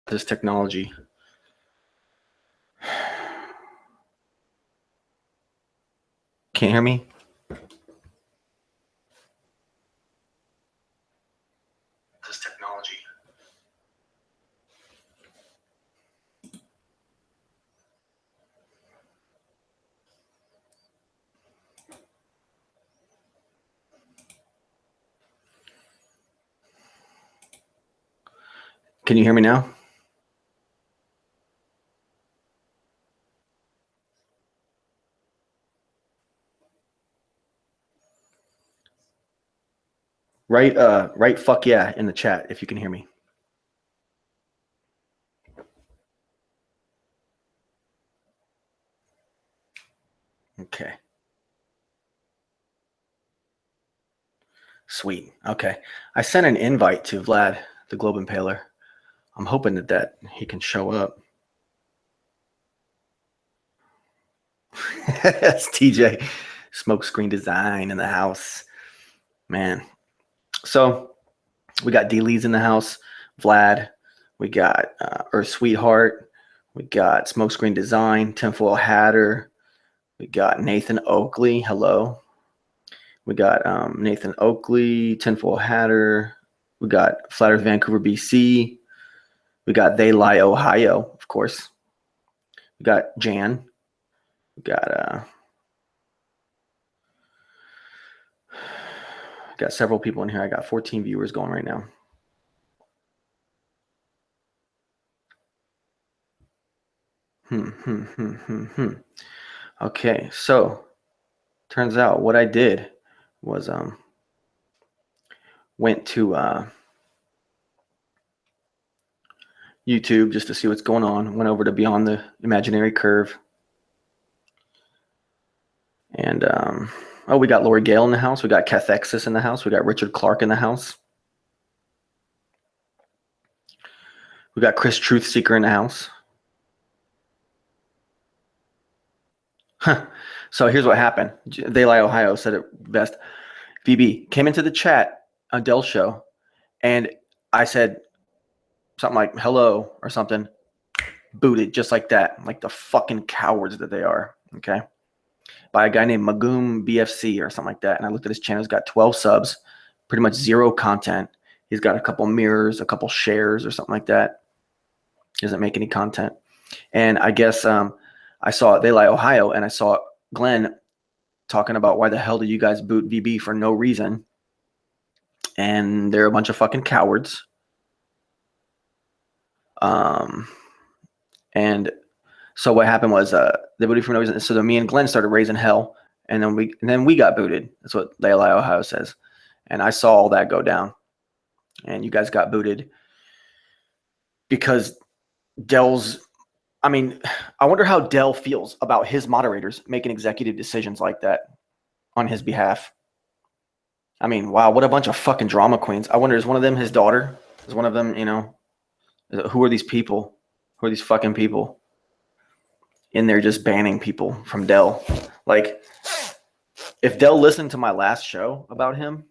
this technology. Can't hear me? This technology. Can you hear me now? Right fuck yeah in the chat if you can hear me. Okay. Sweet. Okay. I sent an invite to Vlad, the Globe Impaler. I'm hoping that he can show up. That's TJ. Smokescreen design in the house. Man. So we got D-Lee's in the house. Vlad. We got Earth Sweetheart. We got Smokescreen Design. Tinfoil Hatter. We got Nathan Oakley. Hello. We got Nathan Oakley, Tinfoil Hatter. We got Flat Earth Vancouver, BC. We got They Lie, Ohio, of course. We got Jan. We got several people in here. I got 14 viewers going right now. Okay, so turns out what I did was went to YouTube just to see what's going on. Went over to Beyond the Imaginary Curve. And oh, we got Lori Gale in the house. We got Cathexis in the house. We got Richard Clark in the house. We got Chris Truthseeker in the house. Huh. So here's what happened. They Lie Ohio said it best. VB came into the chat on Dell's show, and I said something like hello or something. Booted just like that, like the fucking cowards that they are. Okay. By a guy named Magoom BFC or something like that. And I looked at his channel. He's got 12 subs, pretty much zero content. He's got a couple mirrors, a couple shares or something like that. He doesn't make any content. And I guess I saw They Lie Ohio, and I saw Glenn talking about why the hell did you guys boot VB for no reason? And they're a bunch of fucking cowards. And so what happened was they booted for no reason. So then me and Glenn started raising hell, and then we got booted. That's what They Lie Ohio says. And I saw all that go down. And you guys got booted because Dell's, I mean, I wonder how Dell feels about his moderators making executive decisions like that on his behalf. I mean, wow, what a bunch of fucking drama queens. I wonder, is one of them his daughter? Is one of them, you know, who are these people? Who are these fucking people in there just banning people from Dell? Like, if Dell listened to my last show about him,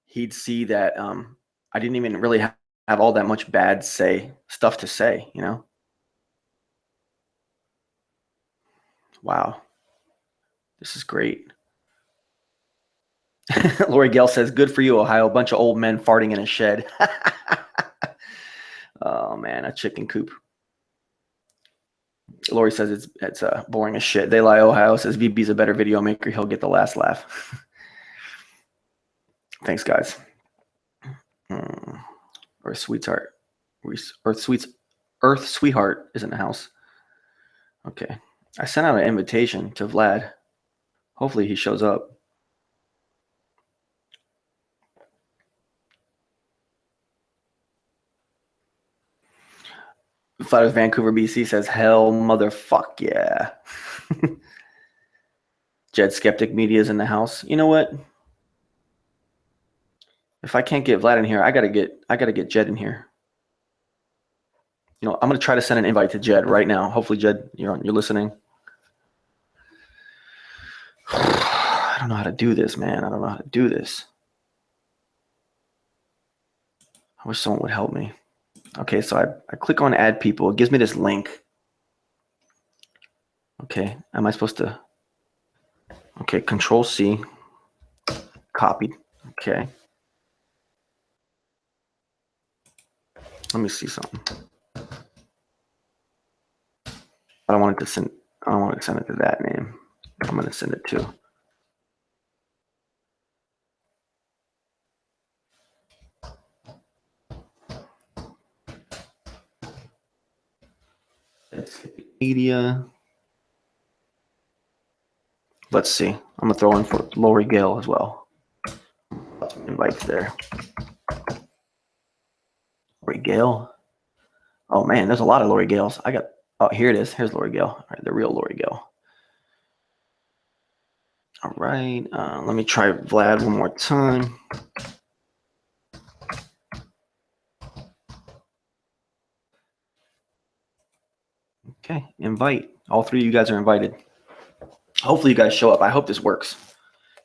he'd see that I didn't even really have all that much bad stuff to say, you know? Wow. This is great. Lori Gale says, good for you, Ohio. A bunch of old men farting in a shed. Oh, man, a chicken coop. Lori says it's boring as shit. They Lie Ohio says VB's a better video maker. He'll get the last laugh. Thanks, guys. Earth Sweetheart. Earth Sweetheart is in the house. Okay. I sent out an invitation to Vlad. Hopefully he shows up. Flat Earth Vancouver, BC says, hell motherfuck yeah. Jed Skeptic Media is in the house. You know what? If I can't get Vlad in here, I gotta get Jed in here. You know, I'm gonna try to send an invite to Jed right now. Hopefully, Jed, you're listening. I don't know how to do this, man. I don't know how to do this. I wish someone would help me. Okay, so I click on add people. It gives me this link. Okay, am I supposed to? Okay, Control C, copied. Okay. Let me see something. I don't want it to send. I don't want to send it to that name. I'm going to send it to. It's media. Let's see. I'm gonna throw in for Lori Gale as well. Invites there. Lori Gale. Oh man, there's a lot of Lori Gales. I got. Oh, here it is. Here's Lori Gale. All right, the real Lori Gale. All right. Let me try Vlad one more time. Okay, invite. All three of you guys are invited. Hopefully you guys show up. I hope this works.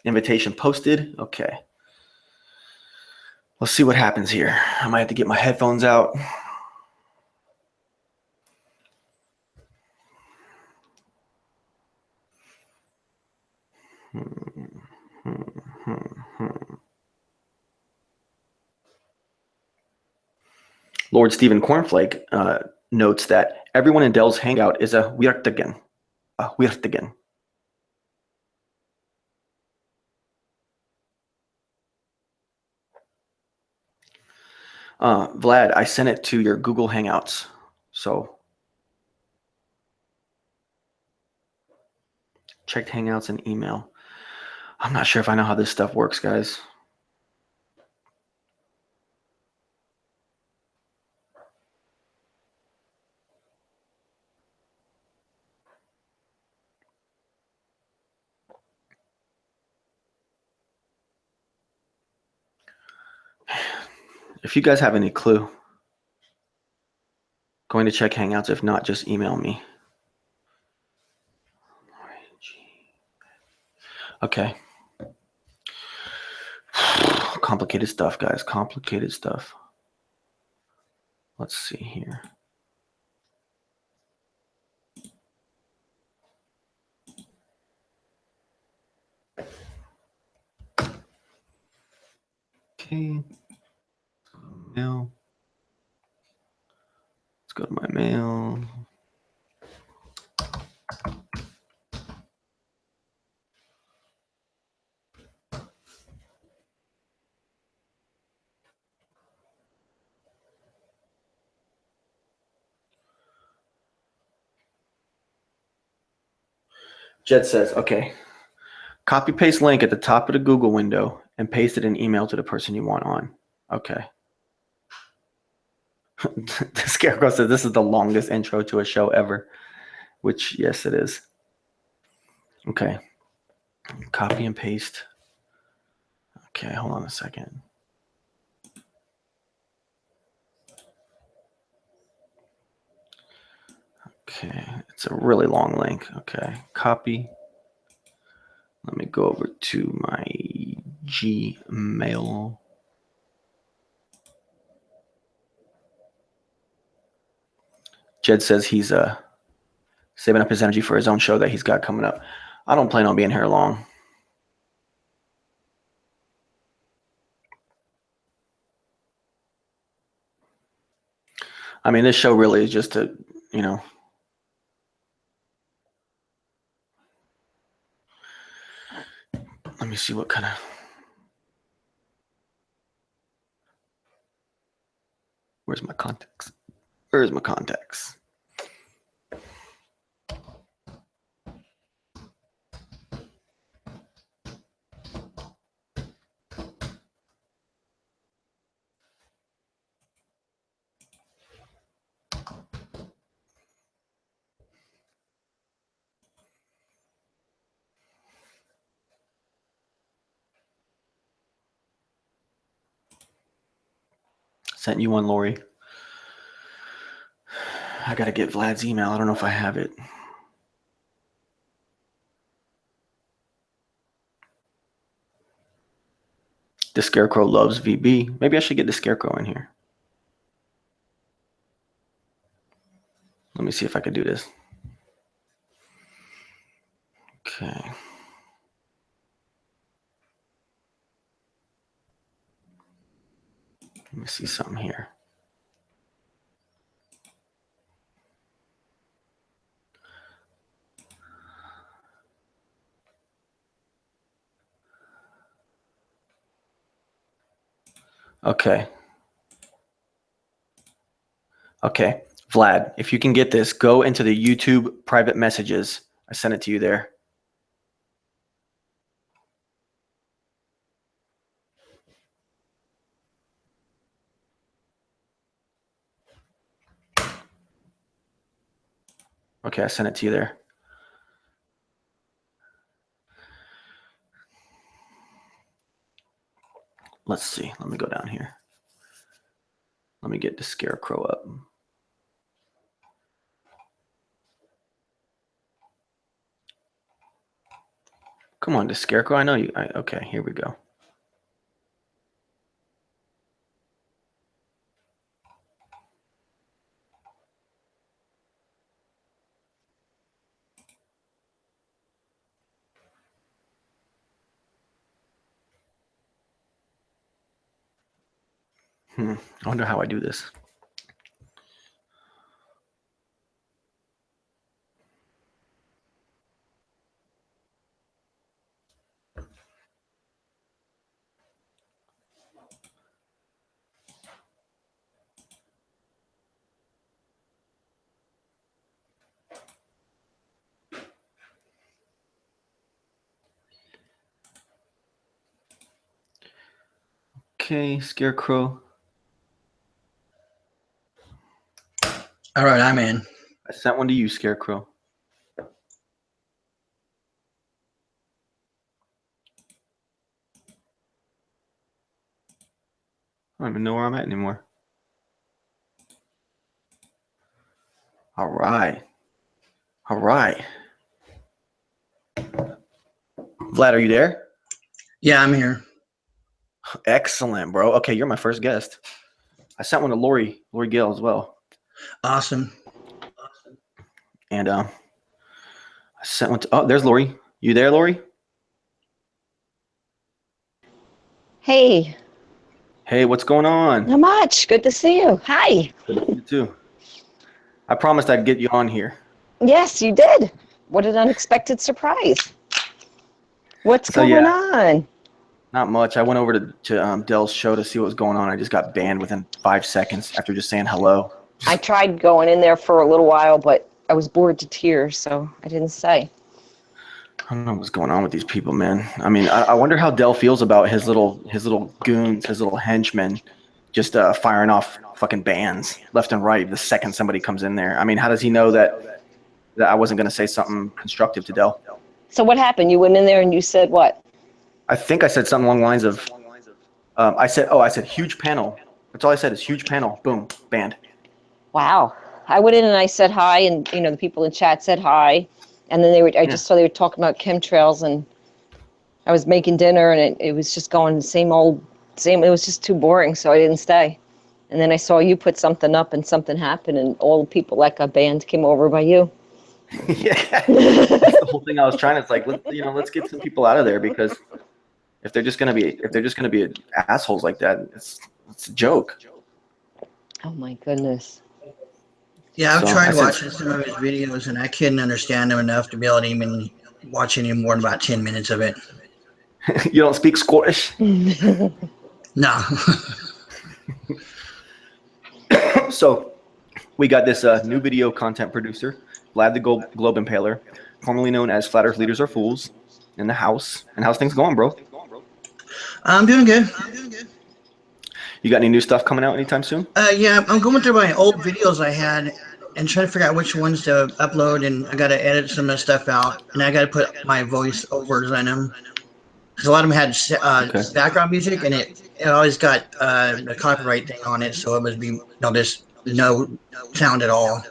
Invitation posted. Okay. Let's see what happens here. I might have to get my headphones out. Lord Stephen Cornflake notes that everyone in Dell's Hangout is a Wirtigen. A Wirtigen. Vlad, I sent it to your Google Hangouts. So checked Hangouts and email. I'm not sure if I know how this stuff works, guys. If you guys have any clue, going to check Hangouts. If not, just email me. Okay. Complicated stuff, guys. Complicated stuff. Let's see here. Okay. Mail. Let's go to my mail. Jed says, okay, copy paste link at the top of the Google window and paste it in email to the person you want on. Okay. The Scarecrow says this is the longest intro to a show ever, which, yes, it is. Okay. Copy and paste. Okay, hold on a second. Okay, it's a really long link. Okay, copy. Let me go over to my Gmail. Jed says he's saving up his energy for his own show that he's got coming up. I don't plan on being here long. I mean, this show really is just to, you know, let me see what kind of. Where's my contacts? Where's my contacts? Sent you one, Lori. I got to get Vlad's email. I don't know if I have it. The Scarecrow loves VB. Maybe I should get the Scarecrow in here. Let me see if I could do this. Okay. Let me see something here. Okay. Okay. Vlad, if you can get this, go into the YouTube private messages. I sent it to you there. Okay, I sent it to you there. Let's see. Let me go down here. Let me get DaSkarekrow up. Come on, DaSkarekrow. I know you. Okay, here we go. I wonder how I do this. Okay, Scarecrow. All right, I'm in. I sent one to you, Scarecrow. I don't even know where I'm at anymore. All right. All right. Vlad, are you there? Yeah, I'm here. Excellent, bro. Okay, you're my first guest. I sent one to Lori Gale as well. Awesome. And I sent one to, oh, there's Lori. You there, Lori? Hey. Hey, what's going on? Not much. Good to see you. Hi. Good to see you too. I promised I'd get you on here. Yes, you did. What an unexpected surprise. What's going on? Not much. I went over to Dell's show to see what was going on. I just got banned within 5 seconds after just saying hello. I tried going in there for a little while, but I was bored to tears, so I didn't say. I don't know what's going on with these people, man. I mean, I wonder how Dell feels about his little goons, his little henchmen, just firing off fucking bans left and right the second somebody comes in there. I mean, how does he know that I wasn't going to say something constructive to Dell? So what happened? You went in there and you said what? I think I said something along the lines of, I said huge panel. That's all I said is huge panel. Boom, banned. Wow. I went in and I said hi, and the people in chat said hi, and then I just saw they were talking about chemtrails, and I was making dinner, and it was just going the same. It was just too boring, so I didn't stay. And then I saw you put something up, and something happened, and all the people that got banned came over by you. Yeah, that's the whole thing I was trying. It's like, let's get some people out of there, because if they're just gonna be assholes like that, it's a joke. Oh my goodness. Yeah, I've tried watching some of his videos, and I couldn't understand them enough to be able to even watch any more than about 10 minutes of it. You don't speak Scottish? No. So we got this new video content producer, Vlad the Globe Impaler, formerly known as Flat Earth Leaders Are Fools, in the house. And how's things going, bro? I'm doing good. You got any new stuff coming out anytime soon? Yeah, I'm going through my old videos I had and trying to figure out which ones to upload, and I got to edit some of the stuff out, and I got to put my voice overs on them. Because a lot of them had background music, and it always got the copyright thing on it, so it must be just no sound at all.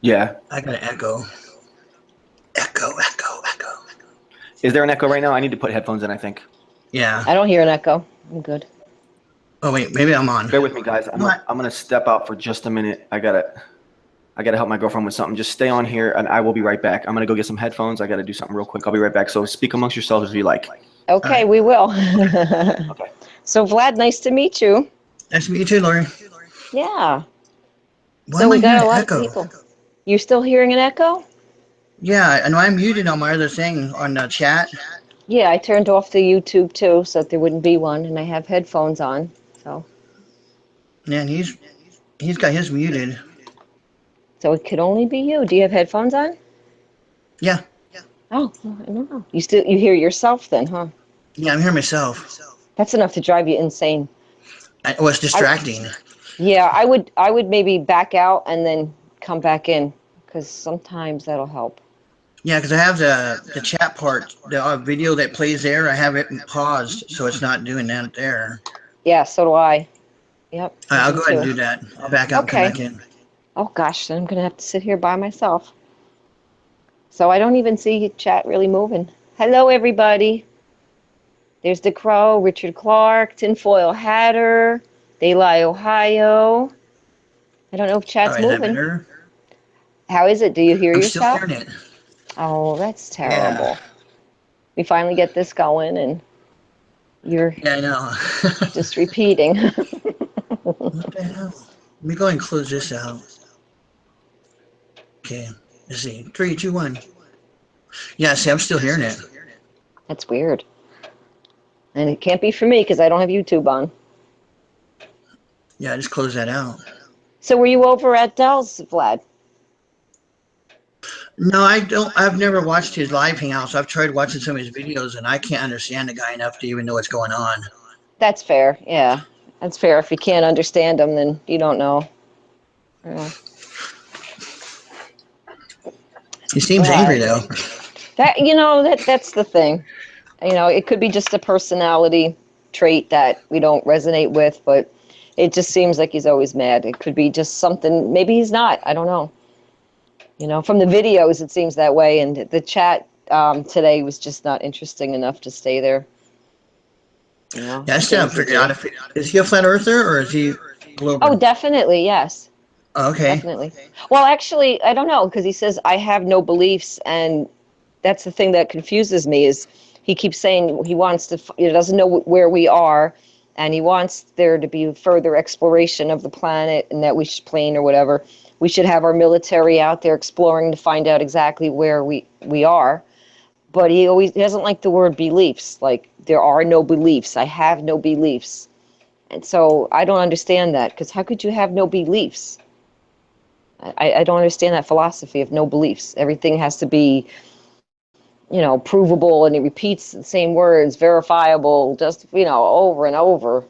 Yeah. I got an echo. Echo. Is there an echo right now? I need to put headphones in, I think. Yeah. I don't hear an echo. I'm good. Oh, wait, maybe I'm on. Bear with me, guys. I'm going to step out for just a minute. I got it. I got to help my girlfriend with something. Just stay on here, and I will be right back. I'm going to go get some headphones. I got to do something real quick. I'll be right back. So speak amongst yourselves if you like. Okay, right. we will. Okay. So Vlad, nice to meet you. Nice to meet you too, Lori. Yeah. Why So am I we got hearing a an lot of echo? people. You're still hearing an echo? Yeah, and I'm muted on my other thing on the chat. Yeah, I turned off the YouTube too so that there wouldn't be one, and I have headphones on. So Yeah, and he's got his muted. so it could only be you. Do you have headphones on? Yeah, Oh, I don't know. You hear yourself then, huh? yeah, I'm hearing myself. That's enough to drive you insane. It was I distracting. Yeah, I would maybe back out and then come back in because sometimes that'll help. Yeah, because I have the chat part, the video that plays there. I have it paused, so it's not doing that there. Yeah, so do I. Yep, I I'll do go ahead and too. do that. I'll back out and come Okay. back in. Oh gosh, then I'm gonna have to sit here by myself. So I don't even see chat really moving. Hello, everybody. There's the Crow, Richard Clark, Tinfoil Hatter, Daylight, Ohio. I don't know if All chat's right, is that moving. better? How is it? Do you hear I'm still yourself? hearing it. Oh, that's Yeah, terrible. We finally get this going, and you're yeah, I know. just repeating. What the hell? Let me go and close this out. Okay, let's see. 3, 2, 1. Yeah, see, I'm still hearing it. That's weird. And it can't be for me because I don't have YouTube on. Yeah, I just closed that out. So were you over at Dell's, Vlad? No, I don't. I've never watched his live hangouts. I've tried watching some of his videos, and I can't understand the guy enough to even know what's going on. That's fair. Yeah, that's fair. If you can't understand them, then you don't know. Yeah. He seems angry But though. that's the thing. It could be just a personality trait that we don't resonate with, but it just seems like he's always mad. It could be just something. Maybe he's not. I don't know. From the videos, it seems that way, and the chat today was just not interesting enough to stay there. Yeah, I Some still things haven't they figured out do. if is he a flat earther or is he Oh, global? definitely, yes, Oh, okay. definitely. Well, actually, I don't know because he says I have no beliefs, and that's the thing that confuses me is he keeps saying he wants to, he doesn't know where we are, and he wants there to be further exploration of the planet, and that we should plane or whatever. We should have our military out there exploring to find out exactly where we are. But he doesn't like the word beliefs. Like there are no beliefs. I have no beliefs. And so I don't understand that because how could you have no beliefs? I don't understand that philosophy of no beliefs. Everything has to be, provable, and he repeats the same words, verifiable, just, over and over.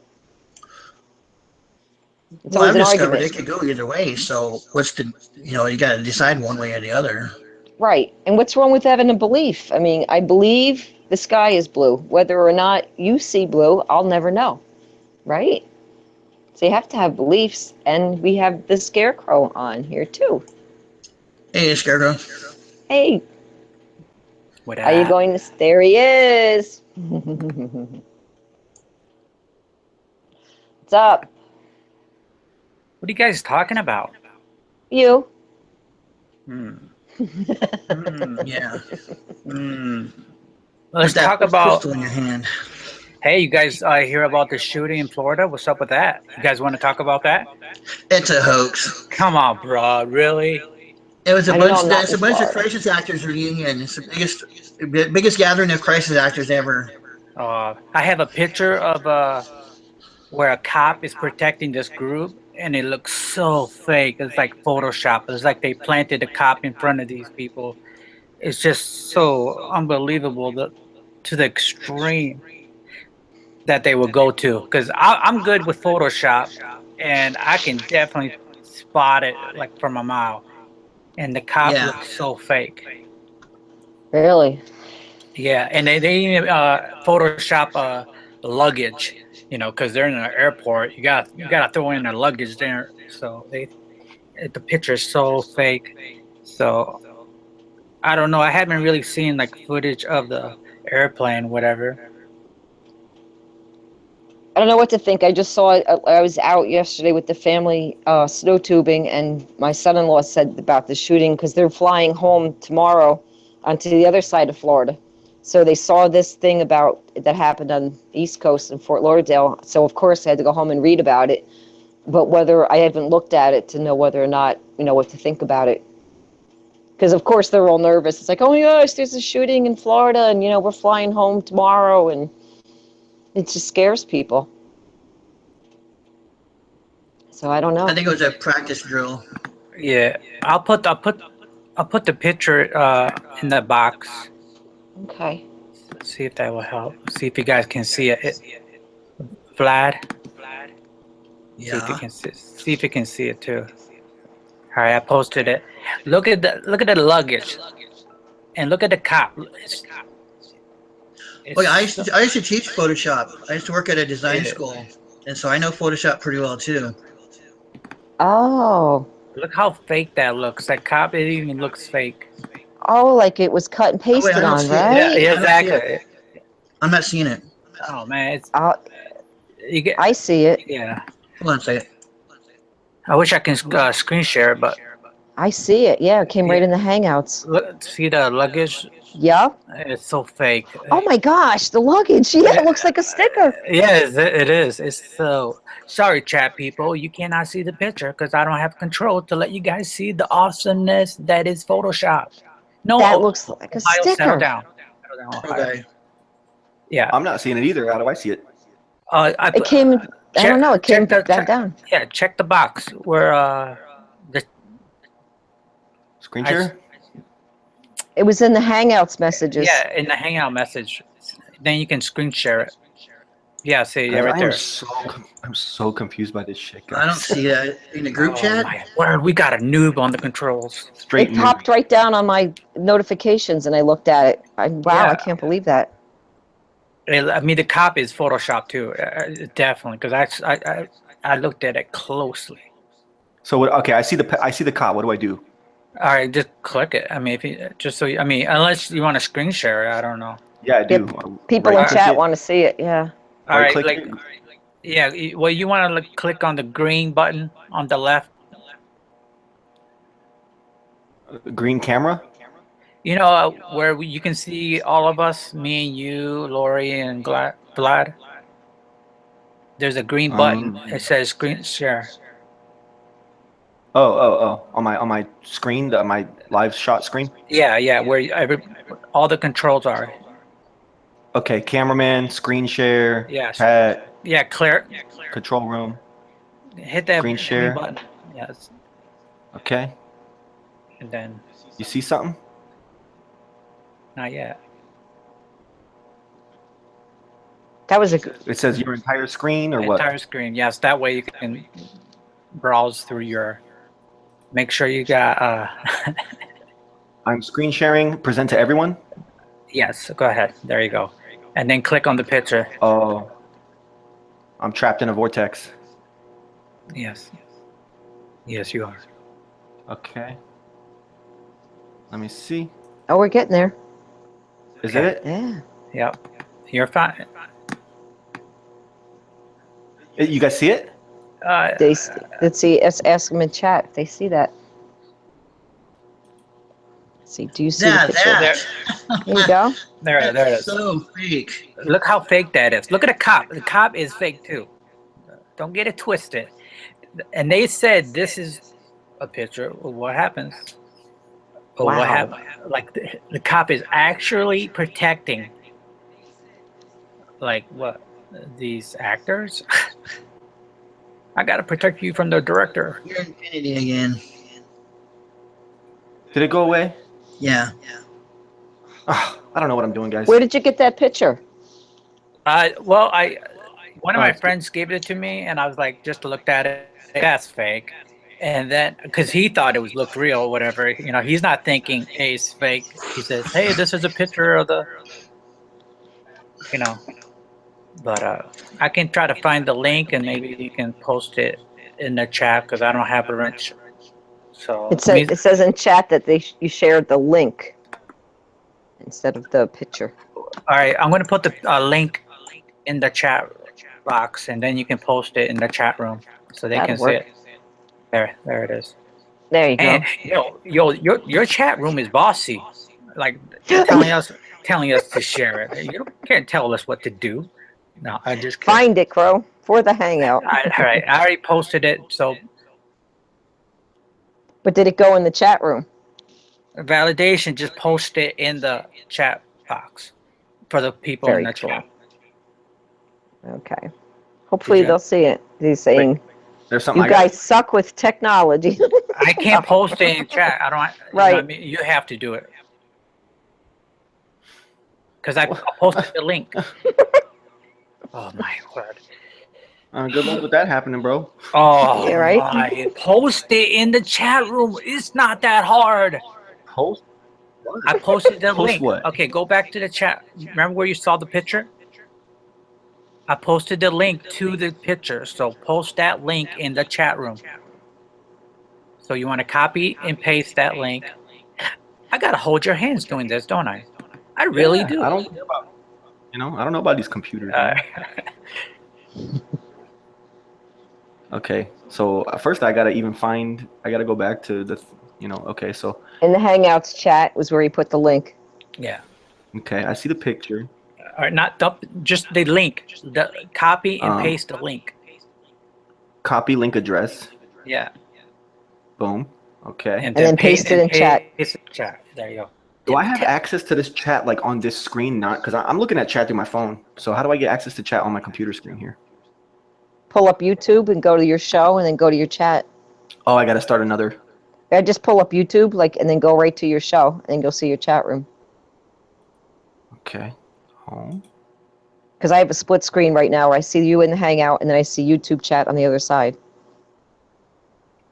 It's Well, always I've an discovered argument. it could go either way. So what's you got to decide one way or the other. Right. And what's wrong with having a belief? I mean, I believe the sky is blue. Whether or not you see blue, I'll never know. Right? So you have to have beliefs. And we have the Scarecrow on here, too. Hey, Scarecrow. Hey, What are you up? going to? There he is. What's up? What are you guys talking about? You. Hmm. Yeah. Hmm. What's Let's that talk about. crystal in your hand? Hey, you guys hear about the shooting in Florida? What's up with that? You guys want to talk about that? It's a hoax. Come on, bro. Really? It was a I don't know. bunch. I'm not It's in a bunch of Florida. crisis actors reunion. It's the biggest gathering of crisis actors ever. I have a picture of where a cop is protecting this group, and it looks so fake. It's like Photoshop. It's like they planted a cop in front of these people. It's just so unbelievable to the extreme that they will go to. Because I'm good with Photoshop, and I can definitely spot it like from a mile. And the cop Yeah. looks so fake. Really? Yeah, and they even Photoshop luggage, because they're in an airport. You gotta throw in their luggage there. So the picture is so fake. So I don't know. I haven't really seen like footage of the airplane, whatever. I don't know what to think. I just saw it. I was out yesterday with the family snow tubing, and my son-in-law said about the shooting because they're flying home tomorrow onto the other side of Florida. So they saw this thing about that happened on the East Coast in Fort Lauderdale. So of course I had to go home and read about it. But whether I haven't looked at it to know whether or not what to think about it. Because of course they're all nervous. It's like, oh my gosh, there's a shooting in Florida, and we're flying home tomorrow, and it just scares people. So I don't know. I think it was a practice drill. Yeah, I'll put the picture in the box. Okay. See if that will help. See if you guys can see it. Vlad. Yeah. See if you can see it too. All right, I posted it. Look at the luggage, and look at the cop. Well, I used to teach Photoshop. I used to work at a design school, and so I know Photoshop pretty well too. Oh. Look how fake that looks. That cop, it even looks fake. Oh, like it was cut and pasted on, right? Yeah, exactly. I'm not seeing it. Oh man, it's you get. I see it. Yeah. Hold on a second. I wish I can screen share it, but I see it. Yeah, it came right in the Hangouts. Look, see the luggage? Yep. It's so fake. Oh my gosh, the luggage. Yeah, it looks like a sticker. Yes, it is. It's so sorry, chat people. You cannot see the picture because I don't have control to let you guys see the awesomeness that is Photoshop. No, that looks like a sticker. Settle down. Okay. Yeah. I'm not seeing it either. How do I see it? It came. I don't know. It came down. Yeah, check the box where the screen share. It was in the Hangouts messages. Yeah, in the Hangout message. Then you can screen share it. Yeah, see, yeah, right there. I'm so confused by this shit, guys. I don't see that in the group chat. My word, we got a noob on the controls. It popped right down on my notifications, and I looked at it. Wow, I can't believe that. I mean, the cop is Photoshop too, definitely, because I looked at it closely. So okay, I see the cop. What do I do? All right, just click it. I mean, if you just so I mean, unless you want to screen share it, I don't know. Yeah, I do. People in chat want to see it. Yeah. All right, yeah. Well, you want to click on the green button on the left. Green camera. Where you can see all of us, me and you, Lori and Vlad. There's a green button. It says screen share. Oh! On my screen, my live shot screen. Yeah. Where all the controls are. Okay, cameraman, screen share. Yeah. Chat. Yeah, clear. Control room. Hit that screen share button. Yes. Okay. And then. You see something? Not yet. That was It says your entire screen or what? Entire screen. Yes, that way you can browse through your. Make sure you got. I'm screen sharing. Present to everyone. Yes. Go ahead. There you go. And then click on the picture. Oh. I'm trapped in a vortex. Yes. Yes, you are. Okay. Let me see. Oh, we're getting there. Is it? Yeah. Yep. You're fine. You guys see it? Let's see. Let's ask them in chat if they see that. Let's see. Do you see the picture? There you go. There it is. So fake. Look how fake that is. Look at the cop. The cop is fake too. Don't get it twisted. And they said this is a picture of what happens. Or what happened. Like the cop is actually protecting, like what, these actors? I gotta protect you from the director. You're Infinity again. Did it go away? Yeah. Oh, I don't know what I'm doing, guys. Where did you get that picture? Well, one of my friends gave it to me, and I was like, just looked at it. That's fake. And then, because he thought it looked real, or whatever, he's not thinking, hey, it's fake. He says, hey, this is a picture of the, But I can try to find the link, and maybe you can post it in the chat, because I don't have a wrench. So it says in chat that you shared the link instead of the picture. All right, I'm going to put the link in the chat box, and then you can post it in the chat room so they That'll can see work. it. There it is. There you go. And your chat room is bossy, like telling us to share it. You can't tell us what to do. No, I just kidding. Find it, Crow, for the hangout. All right, I already posted it. So But did it go in the chat room? validation, just post it in the chat box for the people in Very the cool. chat. Okay. Hopefully you- they'll see it. He's saying, There's something you guys suck with technology. I can't post it in chat. I don't. You know what I Right. mean, you have to do it because I posted the link. Oh my word. Good luck with that happening, bro. Oh Yeah, right? my! Post it in the chat room. It's not that hard. Post what? I posted the Post link. what? Okay, go back to the chat. Remember where you saw the picture? I posted the link to the picture. So post that link in the chat room. So you want to copy and paste that link. I gotta hold your hands doing this, don't I? I really do. I don't care about, I don't know about these computers. Man. Okay, so first I gotta go back to the, okay, so. In the Hangouts chat was where he put the link. Yeah. Okay, I see the picture. All right, not just the link. The copy and paste the link. Copy link address. Yeah. Boom. Okay. And then paste it in chat. Paste it in chat. There you go. Do I have access to this chat like on this screen? Not because I'm looking at chat through my phone. So how do I get access to chat on my computer screen here? Pull up YouTube and go to your show and then go to your chat. Oh, I got to start another. Yeah, just pull up YouTube and then go right to your show and then go see your chat room. Okay. Home. Because I have a split screen right now where I see you in the Hangout and then I see YouTube chat on the other side.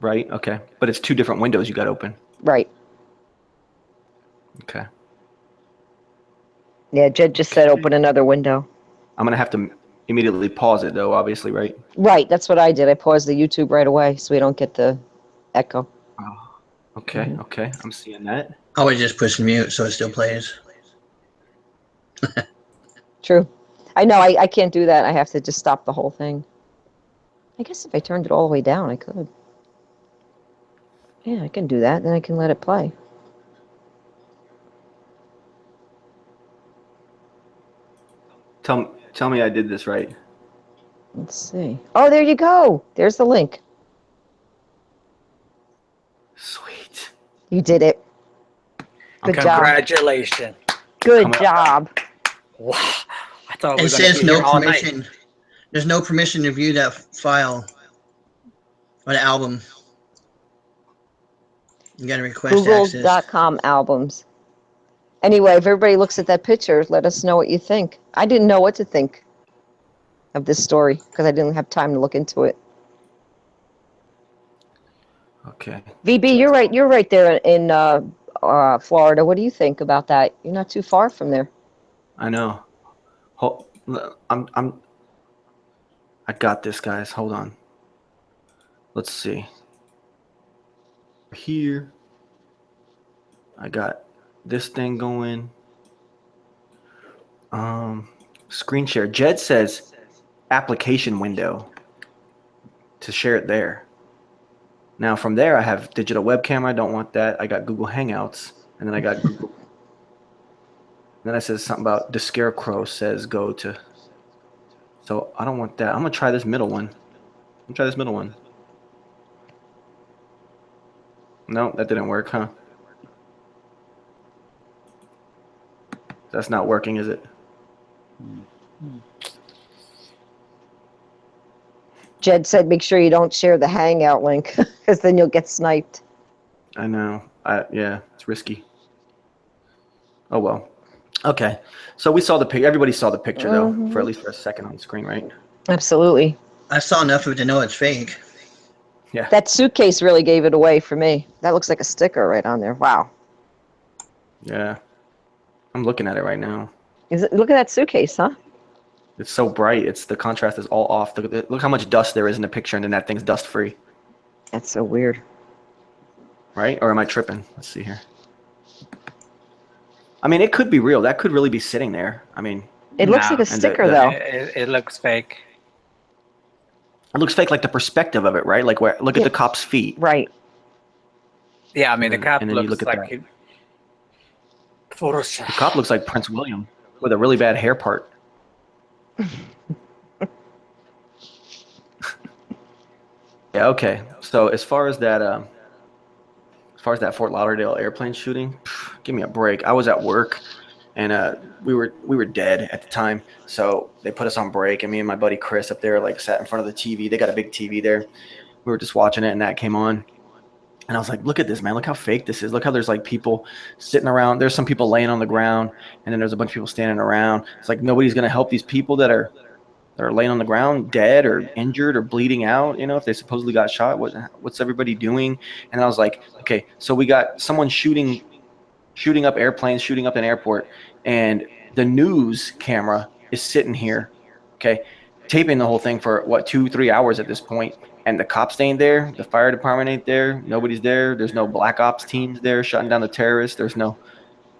Right. Okay. But it's two different windows you got open. Right. Okay. Yeah, Jed just said open another window. I'm going to have to immediately pause it though, obviously, right? Right, that's what I did. I paused the YouTube right away so we don't get the echo. Oh, okay. Okay. I'm seeing that. Always just push mute so it still plays. True. I know, I can't do that. I have to just stop the whole thing. I guess if I turned it all the way down, I could. Yeah, I can do that. Then I can let it play. Tell me I did this right. Let's see. Oh, there you go. There's the link. Sweet. You did it. Good job. Congratulations. Good job. Wow. I thought we It were going to says be no here all night. permission. There's no permission to view that file or the album. You got to request access. Google.com albums. Anyway, if everybody looks at that picture, let us know what you think. I didn't know what to think of this story because I didn't have time to look into it. Okay. VB, you're right. You're right there in Florida. What do you think about that? You're not too far from there. I know. I got this, guys. Hold on. Let's see. Here. I got this thing going. Screen share. Jed says application window to share it there. Now from there I have digital webcam. I don't want that. I got Google Hangouts, and then I got Google. Then it says something about DaSkarekrow says go to. So I don't want that. I'm gonna try this middle one. No, that didn't work, huh? That's not working, is it? Jed said make sure you don't share the Hangout link because then you'll get sniped. I know. Yeah, it's risky. Oh well. Okay. So we saw the picture. Everybody saw the picture though, for at least for a second on screen, right? Absolutely. I saw enough of it to know it's fake. Yeah. That suitcase really gave it away for me. That looks like a sticker right on there. Wow. Yeah. I'm looking at it right now. Look at that suitcase, huh? It's so bright. The contrast is all off. Look how much dust there is in the picture, and then that thing's dust free. That's so weird. Right? Or am I tripping? Let's see here. I mean, it could be real. That could really be sitting there. I mean, It looks like a sticker, though. It looks fake. It looks fake, like the perspective of it, right? Like where look at the cop's feet. Right. Yeah, I mean the cop And then you looks look at like that. Photoshop. The cop looks like Prince William with a really bad hair part. Yeah, okay. So as far as that Fort Lauderdale airplane shooting, give me a break. I was at work and we were dead at the time. So they put us on break and me and my buddy Chris up there like sat in front of the TV. They got a big TV there. We were just watching it and that came on. And I was like, look at this, man. Look how fake this is. Look how there's like people sitting around. There's some people laying on the ground and then there's a bunch of people standing around. It's like nobody's going to help these people that are laying on the ground dead or injured or bleeding out, you know, if they supposedly got shot. What's everybody doing? And I was like, okay, so we got someone shooting up airplanes, shooting up an airport, and the news camera is sitting here, okay, taping the whole thing for what, 2-3 hours at this point, and the cops ain't there, the fire department ain't there, nobody's there, there's no black ops teams there shutting down the terrorists, there's no,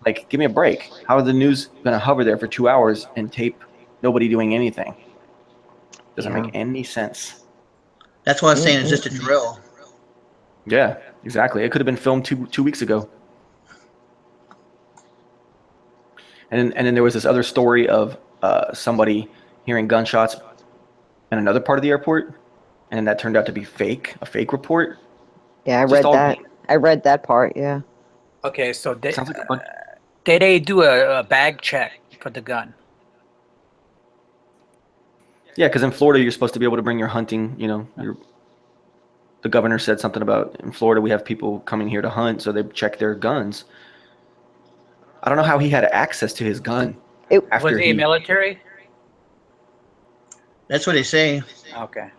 like, give me a break. How are the news gonna hover there for 2 hours and tape nobody doing anything? Doesn't make any sense. That's why I was saying it's just a drill. Yeah, exactly. It could have been filmed two weeks ago. And then there was this other story of somebody hearing gunshots in another part of the airport, and that turned out to be fake, a fake report. Yeah, I read that. I read that part. Yeah. Okay, so Sounds like a bunch. did they do a bag check for the gun? Yeah, because in Florida you're supposed to be able to bring your hunting. You know, the governor said something about in Florida we have people coming here to hunt, so they check their guns. I don't know how he had access to his gun. Was he military? That's what they say. Okay.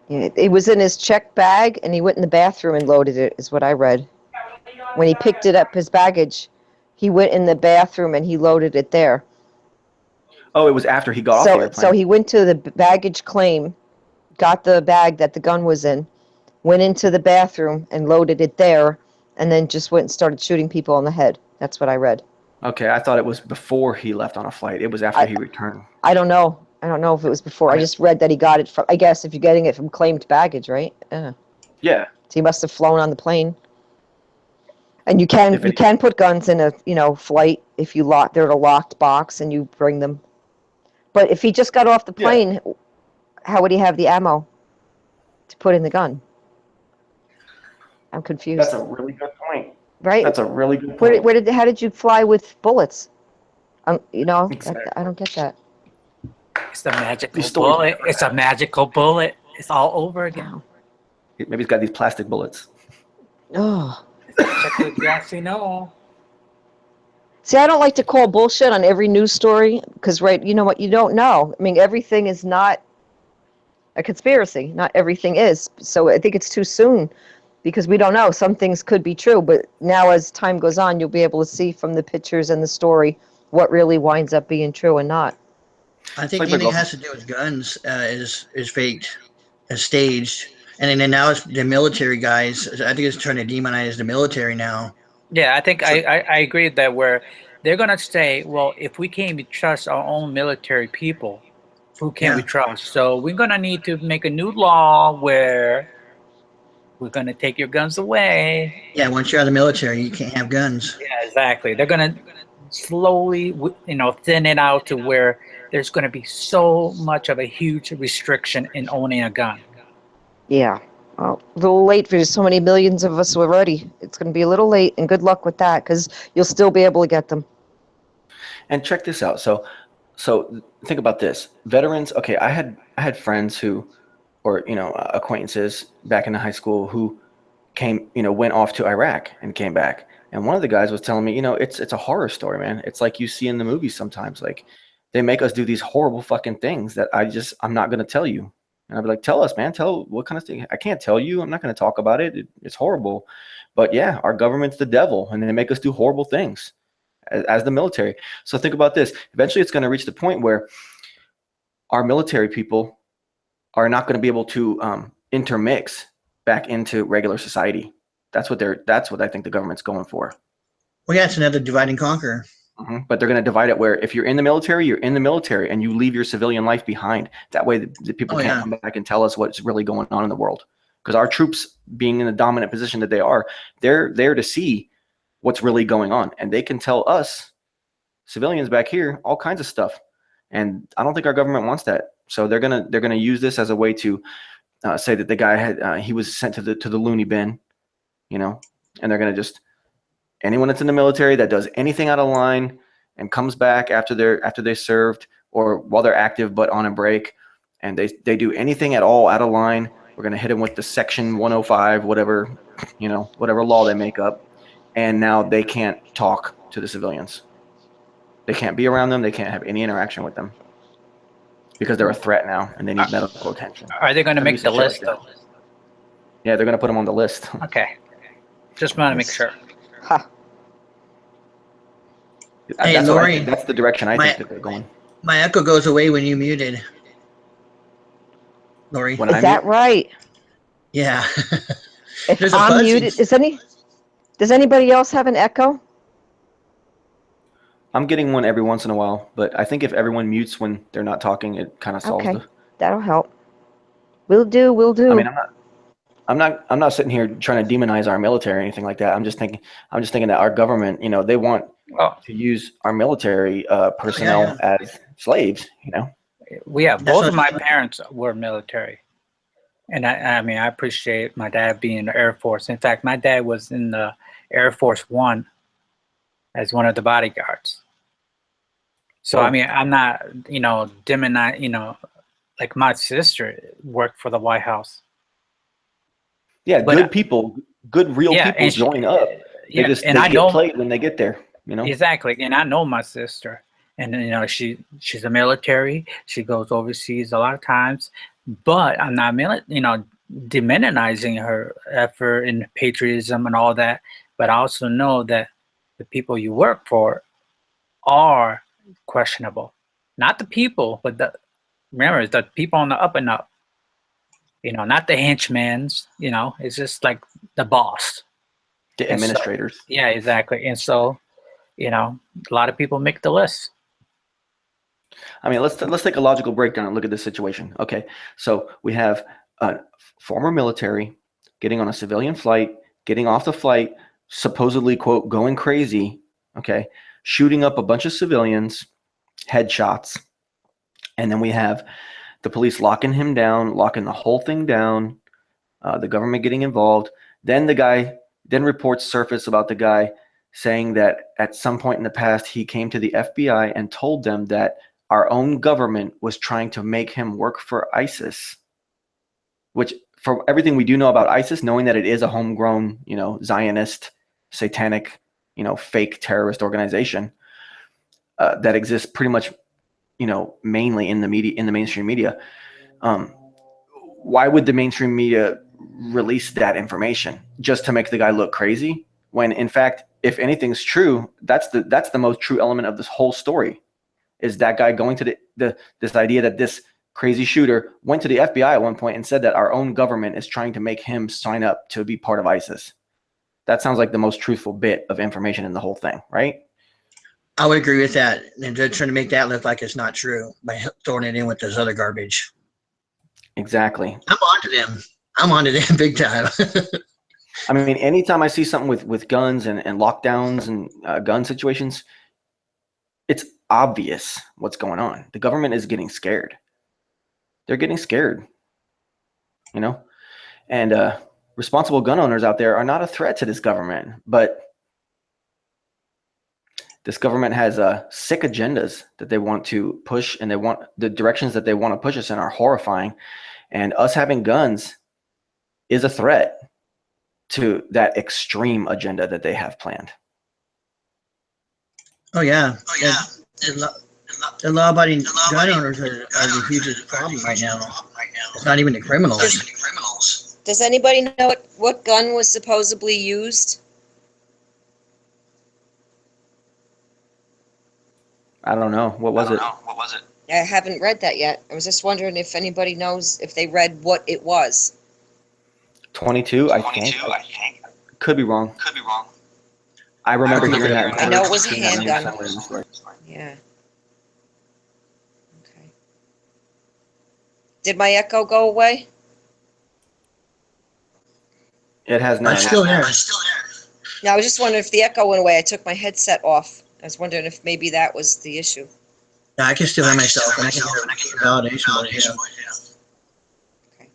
Yeah, it was in his check bag, and he went in the bathroom and loaded it, is what I read. When he picked it up, his baggage, he went in the bathroom and he loaded it there. Oh, it was after he got off the airplane. So he went to the baggage claim, got the bag that the gun was in, went into the bathroom and loaded it there, and then just went and started shooting people on the head. That's what I read. Okay, I thought it was before he left on a flight. It was after he returned. I don't know. I don't know if it was before. I just read that he got it from, I guess, if you're getting it from claimed baggage, right? Yeah. So he must have flown on the plane. And you can put guns in a flight if you they're in a locked box and you bring them. But if he just got off the plane, how would he have the ammo to put in the gun? I'm confused. That's a really good point. Right? That's a really good point. How did you fly with bullets? Exactly. I don't get that. It's a magical bullet. It's a magical bullet. It's all over again. Maybe he's got these plastic bullets. Oh. Check the grassy knoll. See, I don't like to call bullshit on every news story because, right, you know what? You don't know. I mean, everything is not a conspiracy. Not everything is. So I think it's too soon because we don't know. Some things could be true, but now as time goes on, you'll be able to see from the pictures and the story what really winds up being true and not. I think anything that has to do with guns is faked, is staged. And then now it's the military guys. I think it's trying to demonize the military now. Yeah, I think I agree that they're going to say, well, if we can't trust our own military people, who can we trust? So we're going to need to make a new law where we're going to take your guns away. Yeah, once you're out of the military, you can't have guns. Yeah, exactly. They're going to slowly, thin it out to where there's going to be so much of a huge restriction in owning a gun. Yeah. Well, a little late for so many millions of us already. It's going to be a little late, and good luck with that because you'll still be able to get them. And check this out. So think about this. Veterans. Okay, I had friends who, or acquaintances back in high school who went off to Iraq and came back. And one of the guys was telling me, it's a horror story, man. It's like you see in the movies sometimes. Like they make us do these horrible fucking things that I'm not going to tell you. And I'd be like, tell us, man. Tell what kind of thing. I can't tell you. I'm not going to talk about it. It's horrible. But yeah, our government's the devil, and they make us do horrible things as the military. So think about this. Eventually, it's going to reach the point where our military people are not going to be able to intermix back into regular society. That's what I think the government's going for. Well, yeah, it's another divide and conquer. But they're going to divide it where if you're in the military, you're in the military, and you leave your civilian life behind. That way, the people can't come back and tell us what's really going on in the world. Because our troops, being in the dominant position that they are, they're there to see what's really going on, and they can tell us civilians back here all kinds of stuff. And I don't think our government wants that. So they're gonna use this as a way to say that the guy had he was sent to the loony bin, you know, and they're gonna just anyone that's in the military that does anything out of line and comes back after they served or while they're active but on a break, and they do anything at all out of line, we're gonna hit them with the Section 105, whatever, you know, whatever law they make up, and now they can't talk to the civilians. They can't be around them. They can't have any interaction with them because they're a threat now and they need medical attention. Are they going to make the list, though? Yeah, they're going to put them on the list. Okay. Just want to make sure. Huh. Hey, Lori, that's the direction I think that they're going. My echo goes away when you muted. Lori. Is that right? Yeah. If I'm muted, does anybody else have an echo? I'm getting one every once in a while, but I think if everyone mutes when they're not talking, it kind of solves Okay, that'll help. Will do. I mean, I'm not sitting here trying to demonize our military or anything like that. I'm just thinking that our government, you know, they want to use our military personnel as slaves, you know. Both of my parents were military. And I mean, I appreciate my dad being in the Air Force. In fact, my dad was in the Air Force One as one of the bodyguards. So, I mean, I'm not, you know, like my sister worked for the White House. Yeah, but, good people, good real people join up. They just get played when they get there, you know? Exactly. And I know my sister. And, you know, she's a military. She goes overseas a lot of times. But I'm not, you know, demonizing her effort and patriotism and all that. But I also know that the people you work for are questionable. Not the people, but remember, it's the people on the up and up. You know, not the henchmen, you know, it's just like the boss. The administrators. So, yeah, exactly. And so, you know, a lot of people make the list. I mean, let's take a logical breakdown and look at this situation. Okay, so we have a former military getting on a civilian flight, getting off the flight, supposedly, quote, going crazy, okay, shooting up a bunch of civilians, headshots, and then we have the police locking him down, locking the whole thing down, the government getting involved. Then reports surface about the guy saying that at some point in the past he came to the FBI and told them that our own government was trying to make him work for ISIS, which for everything we do know about ISIS, knowing that it is a homegrown, you know, Zionist, satanic, you know, fake terrorist organization that exists pretty much, you know, mainly in the media, in the mainstream media. Why would the mainstream media release that information just to make the guy look crazy? When in fact, if anything's true, that's the most true element of this whole story. Is that guy going to this idea that this crazy shooter went to the FBI at one point and said that our own government is trying to make him sign up to be part of ISIS. That sounds like the most truthful bit of information in the whole thing, right? I would agree with that. And they're trying to make that look like it's not true by throwing it in with this other garbage. Exactly. I'm onto them big time. I mean, anytime I see something with guns and lockdowns and gun situations, it's obvious what's going on. The government is getting scared. They're getting scared, you know? And responsible gun owners out there are not a threat to this government, but this government has sick agendas that they want to push, and the directions that they want to push us in are horrifying. And us having guns is a threat to that extreme agenda that they have planned. Oh yeah. The law-abiding gun owners are the hugest problem right now. It's not even the criminals. Does anybody know what gun was supposedly used? I don't know. What was it? I haven't read that yet. I was just wondering if anybody knows if they read what it was. 22, I think. Could be wrong. I remember hearing that. I know it was a seeing that name handgun. somewhere in the story. Yeah. Okay. Did my echo go away? It has not. It's still there. No, I was just wondering if the echo went away. I took my headset off. I was wondering if maybe that was the issue. Yeah, I can still hear myself, and I can hear validation. But yeah. Okay.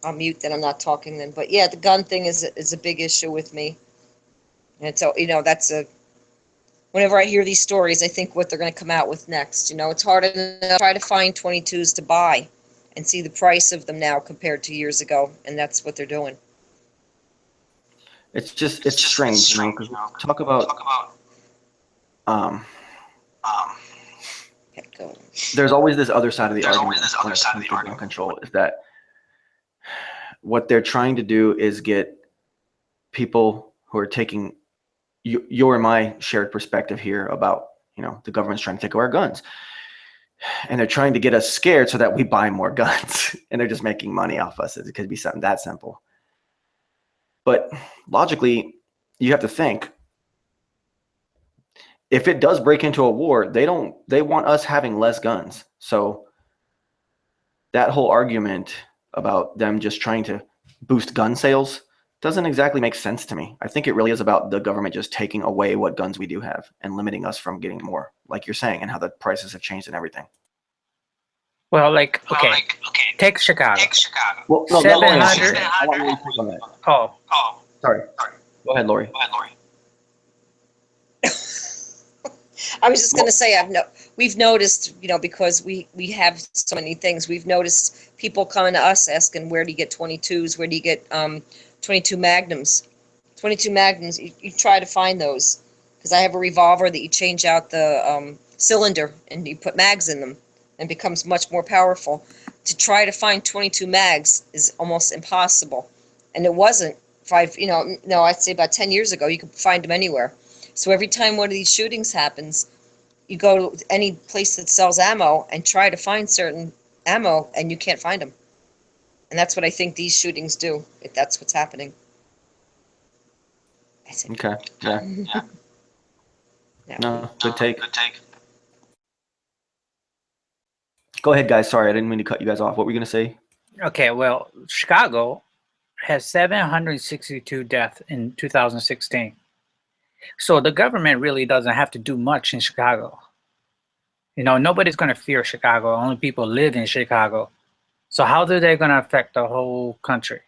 I'll mute then. I'm not talking then. But yeah, the gun thing is a big issue with me. And so, that's a, whenever I hear these stories, I think what they're going to come out with next. It's hard enough to try to find 22s to buy and see the price of them now compared to years ago. And that's what they're doing. It's strange, because talk about there's always this other side of the argument when it comes to gun control, is that what they're trying to do is get people who are taking your and my shared perspective here about, the government's trying to take away our guns. And they're trying to get us scared so that we buy more guns. And they're just making money off us. It could be something that simple. But logically, you have to think, if it does break into a war, they want us having less guns. So that whole argument about them just trying to boost gun sales doesn't exactly make sense to me. I think it really is about the government just taking away what guns we do have and limiting us from getting more, like you're saying, and how the prices have changed and everything. Well, okay. Take Chicago. Well, no, 700. I want Lori to speak on that. Oh, Sorry. Go ahead, Lori. I was just going to say, we've noticed, because we have so many things, we've noticed people coming to us asking, where do you get 22s? Where do you get 22 Magnums? 22 Magnums, you try to find those. Because I have a revolver that you change out the cylinder and you put mags in them and it becomes much more powerful. To try to find 22 mags is almost impossible. And it wasn't I'd say about 10 years ago, you could find them anywhere. So every time one of these shootings happens, you go to any place that sells ammo and try to find certain ammo, and you can't find them. And that's what I think these shootings do, if that's what's happening. Okay. Yeah. No, good take. Go ahead, guys. Sorry, I didn't mean to cut you guys off. What were you going to say? okay. Well, Chicago has 762 deaths in 2016. So the government really doesn't have to do much in Chicago. Nobody's going to fear Chicago. Only people live in Chicago. So how are they going to affect the whole country?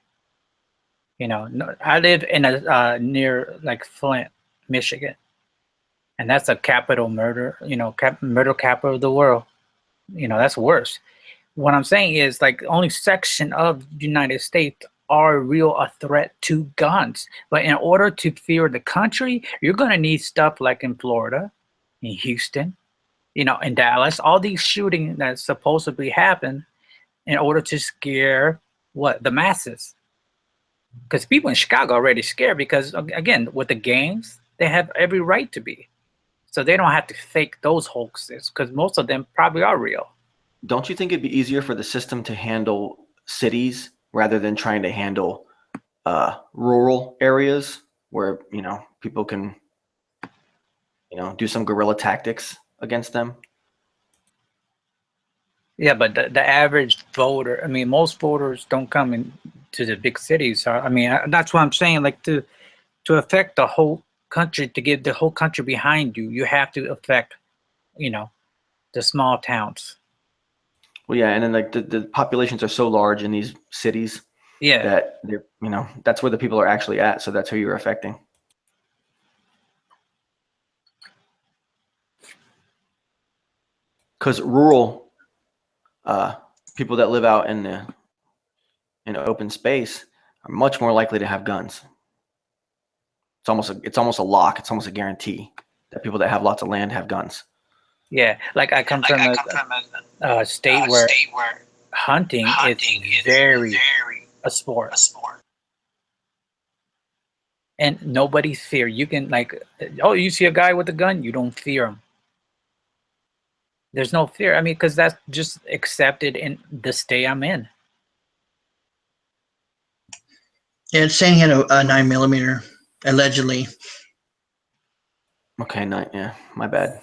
I live in near Flint, Michigan, and that's a capital murder. Murder capital of the world. That's worse. What I'm saying is only section of the United States are a threat to guns. But in order to fear the country, you're going to need stuff like in Florida, in Houston, in Dallas, all these shootings that supposedly happen in order to scare the masses. Because people in Chicago are already scared because, again, with the gangs, they have every right to be. So they don't have to fake those hoaxes because most of them probably are real. Don't you think it'd be easier for the system to handle cities rather than trying to handle rural areas where, people can, do some guerrilla tactics against them? Yeah, but the average voter, most voters don't come into the big cities. That's what I'm saying. To affect the whole country, to get the whole country behind you, you have to affect, the small towns. Well, yeah, and then the populations are so large in these cities, yeah, that they're, that's where the people are actually at. So that's who you're affecting. Because rural people that live out in the open space are much more likely to have guns. It's almost a lock. It's almost a guarantee that people that have lots of land have guns. Yeah, I come from a state where hunting is very a sport. And nobody's fear. You can you see a guy with a gun, you don't fear him. There's no fear. Because that's just accepted in the state I'm in. Yeah, it's saying he had a 9mm, allegedly. Okay, yeah, my bad.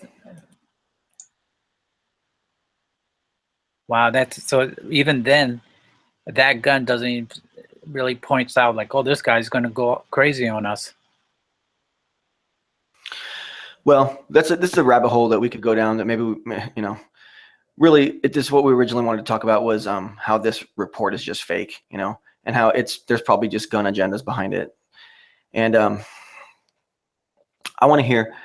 Wow, that's so. Even then, that gun doesn't even really points out like, oh, this guy's going to go crazy on us. Well, this is a rabbit hole that we could go down. That maybe really, this what we originally wanted to talk about was how this report is just fake, and how there's probably just gun agendas behind it. And I want to hear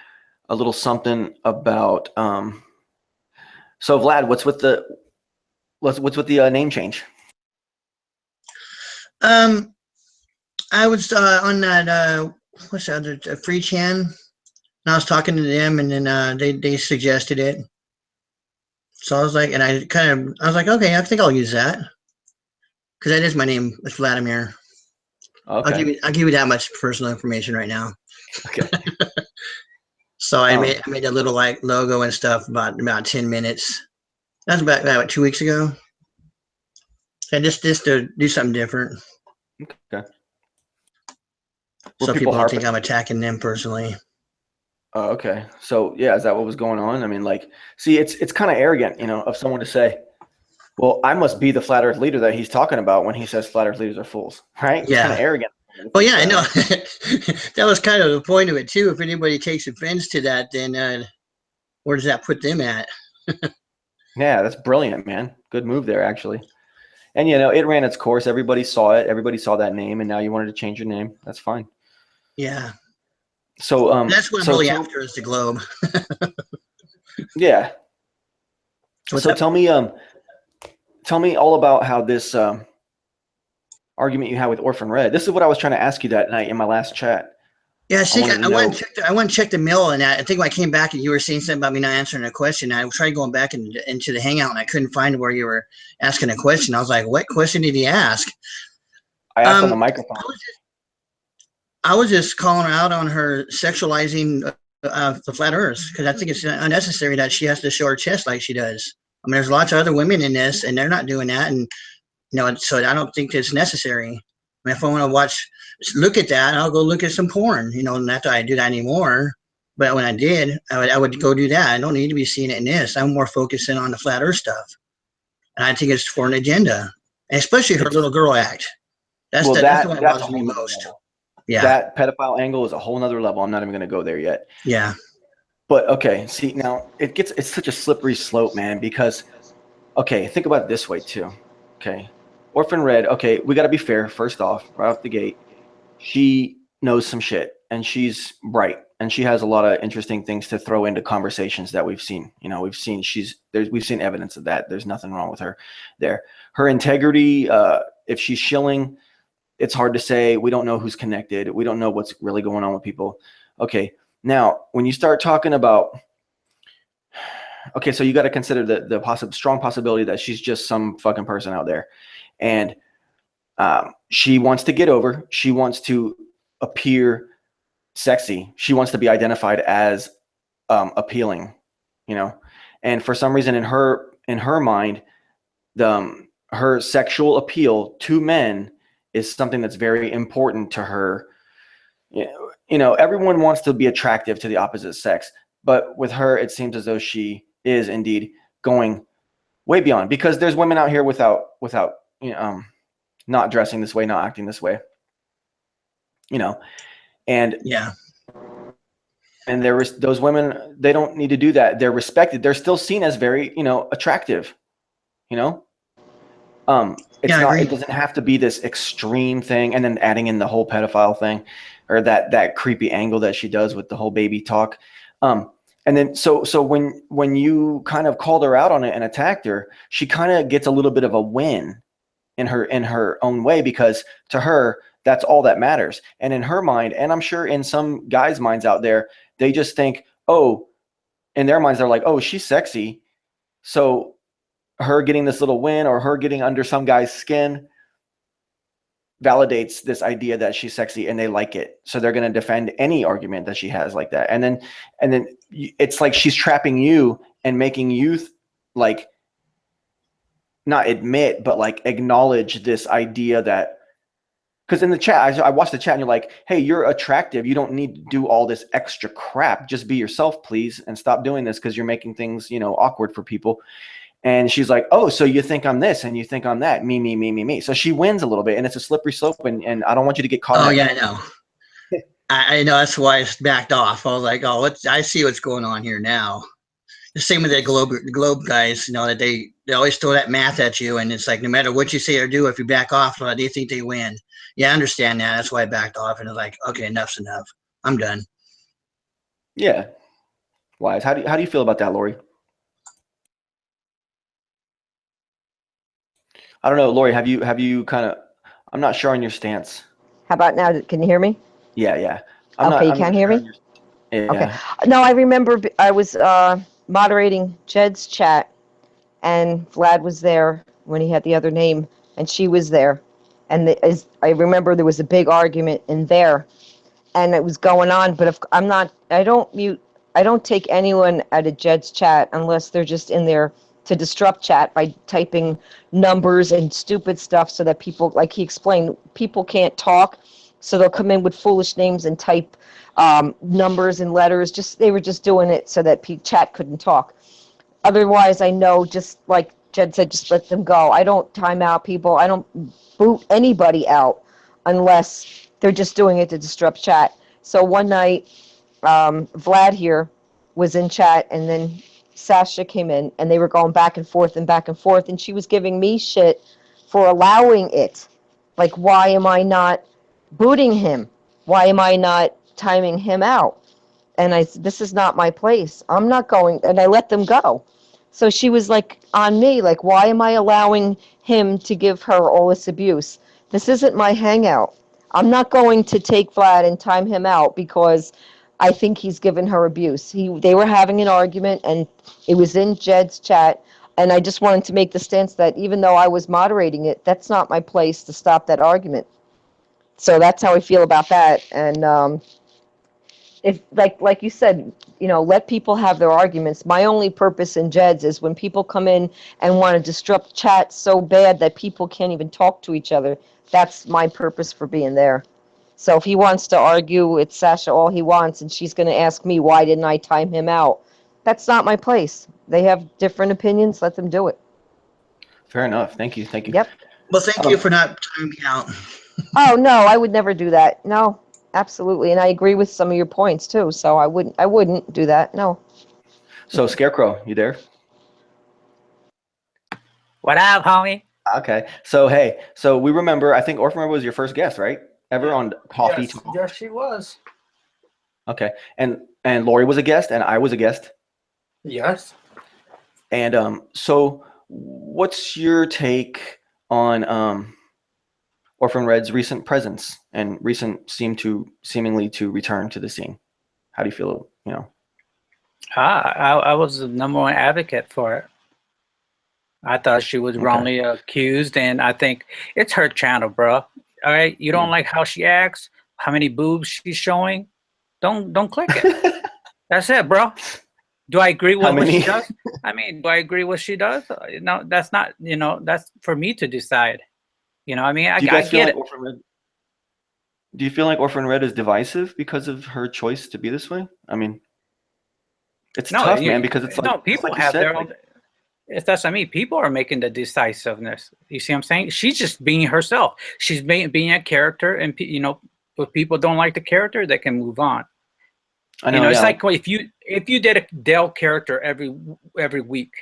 a little something about. So Vlad, what's with the name change? I was on that what's the other free chan, and I was talking to them, and then they suggested it. So I was like, I was like, okay, I think I'll use that because that is my name. It's Vladimir. Okay. I'll give you that much personal information right now. Okay. So I made a little like logo and stuff about 10 minutes. That's about 2 weeks ago. And just to do something different. Okay. So people don't think I'm attacking them personally. Oh, okay. So yeah, is that what was going on? I mean, like, see, it's kind of arrogant, of someone to say, well, I must be the flat earth leader that he's talking about when he says flat earth leaders are fools, right? Yeah. It's kind of arrogant. Well, yeah, I know. That was kind of the point of it too. If anybody takes offense to that, then where does that put them at? Yeah, that's brilliant, man. Good move there, actually. And it ran its course. Everybody saw it. Everybody saw that name, and now you wanted to change your name. That's fine. Yeah. So that's what I'm really after is the globe. Yeah. So tell me all about how this argument you had with Orphan Red. This is what I was trying to ask you that night in my last chat. Yeah, I went and checked the mail, and I think when I came back and you were saying something about me not answering a question, I tried going back into the Hangout, and I couldn't find where you were asking a question. I was like, what question did he ask? I asked on the microphone. I was just calling her out on her sexualizing the flat earth, because I think it's unnecessary that she has to show her chest like she does. I mean, there's lots of other women in this, and they're not doing that, and so I don't think it's necessary. I mean, if I want to look at that, I'll go look at some porn. Not that I do that anymore, but when I did, I would go do that. I don't need to be seeing it in this. I'm more focusing on the flat earth stuff, and I think it's for an agenda, and especially her little girl act. That's the one that bothers me most. Level. Yeah, that pedophile angle is a whole nother level. I'm not even going to go there yet. Yeah, but okay. See, now it's such a slippery slope, man. Because think about it this way too. Okay, Orphan Red. Okay, we got to be fair. First off, right off the gate, she knows some shit, and she's bright, and she has a lot of interesting things to throw into conversations that we've seen. We've seen evidence of that. There's nothing wrong with her there. Her integrity. If she's shilling, it's hard to say. We don't know who's connected. We don't know what's really going on with people. Okay. Now, when you start talking about, so you got to consider the strong possibility that she's just some fucking person out there. And she wants to get over. She wants to appear sexy. She wants to be identified as appealing, and for some reason in her mind, her sexual appeal to men is something that's very important to her. Everyone wants to be attractive to the opposite sex, but with her, it seems as though she is indeed going way beyond, because there's women out here without not dressing this way, not acting this way, and yeah. And those women, they don't need to do that. They're respected. They're still seen as very, attractive, it doesn't have to be this extreme thing. And then adding in the whole pedophile thing, or that creepy angle that she does with the whole baby talk. And then, so when you kind of called her out on it and attacked her, she kind of gets a little bit of a win in her own way, because to her, that's all that matters. And in her mind, and I'm sure in some guys' minds out there, they just think, in their minds, they're like, oh, she's sexy. So her getting this little win, or her getting under some guy's skin, validates this idea that she's sexy, and they like it. So they're going to defend any argument that she has like that. And then it's like she's trapping you and making you like not admit, but like acknowledge this idea that Because in the chat, I watched the chat, and you're like, "Hey, you're attractive. You don't need to do all this extra crap. Just be yourself, please, and stop doing this because you're making things, awkward for people." And she's like, "Oh, so you think I'm this and you think I'm that? Me, me, me, me, me." So she wins a little bit, and it's a slippery slope, and I don't want you to get caught. Oh yeah, I know. I know that's why I backed off. I was like, oh, I see what's going on here now. The same with the globe guys, that they always throw that math at you, and it's like no matter what you say or do, if you back off, they think they win. Yeah, I understand that. That's why I backed off, and it's like, okay, enough's enough. I'm done. Yeah, wise. How do you feel about that, Lori? I don't know, Lori. Have you kind of? I'm not sure on your stance. How about now? Can you hear me? Yeah. Okay, you can't hear me? Yeah. Okay. No, I remember I was moderating Jed's chat, and Vlad was there when he had the other name, and she was there. And I remember there was a big argument in there, and it was going on. But if I don't take anyone out of Jed's chat unless they're just in there to disrupt chat by typing numbers and stupid stuff so that people, like he explained, people can't talk. So they'll come in with foolish names and type numbers and letters. They were just doing it so that chat couldn't talk. Otherwise, I know, just like Jed said, just let them go. I don't time out people. I don't boot anybody out unless they're just doing it to disrupt chat. So one night, Vlad here was in chat, and then Sasha came in, and they were going back and forth, and she was giving me shit for allowing it. Like, why am I not booting him? Why am I not timing him out? And I said, this is not my place. I'm not going, and I let them go. So she was like on me, like, why am I allowing him to give her all this abuse? This isn't my hangout. I'm not going to take Vlad and time him out because I think he's given her abuse. They were having an argument, and it was in Jed's chat, and I just wanted to make the stance that even though I was moderating it, that's not my place to stop that argument. So that's how I feel about that. And if like you said, let people have their arguments. My only purpose in Jed's is when people come in and want to disrupt chat so bad that people can't even talk to each other. That's my purpose for being there. So if he wants to argue with Sasha all he wants, and she's going to ask me why didn't I time him out, that's not my place. They have different opinions. Let them do it. Fair enough. Thank you. Yep. Well, thank you for not timing me out. Oh no, I would never do that. No, absolutely, and I agree with some of your points too. So I wouldn't do that. No. So Scarecrow, you there? What up, homie? Okay. So hey, so we remember. I think Orphan Red was your first guest, right? Ever on Coffee Yes, Talk? yes, she was. Okay. And Lori was a guest, and I was a guest. Yes. And so what's your take on Orphan Red's recent presence and seemingly to return to the scene? How do you feel? I was the #1 advocate for it. I thought she was wrongly accused, and I think it's her channel, bro. All right, you don't like how she acts, how many boobs she's showing? Don't click it. That's it, bro. Do I agree with what she does? I mean, do I agree with what she does? No, that's not. That's for me to decide. I mean, I get it. Do you feel like Orphan Red is divisive because of her choice to be this way? I mean, it's tough, man, because it's like people like have said, their own. If that's what I mean, people are making the decisiveness. You see what I'm saying? She's just being herself. She's being a character, and if people don't like the character, they can move on. I know. It's like if you did a Dale character every week,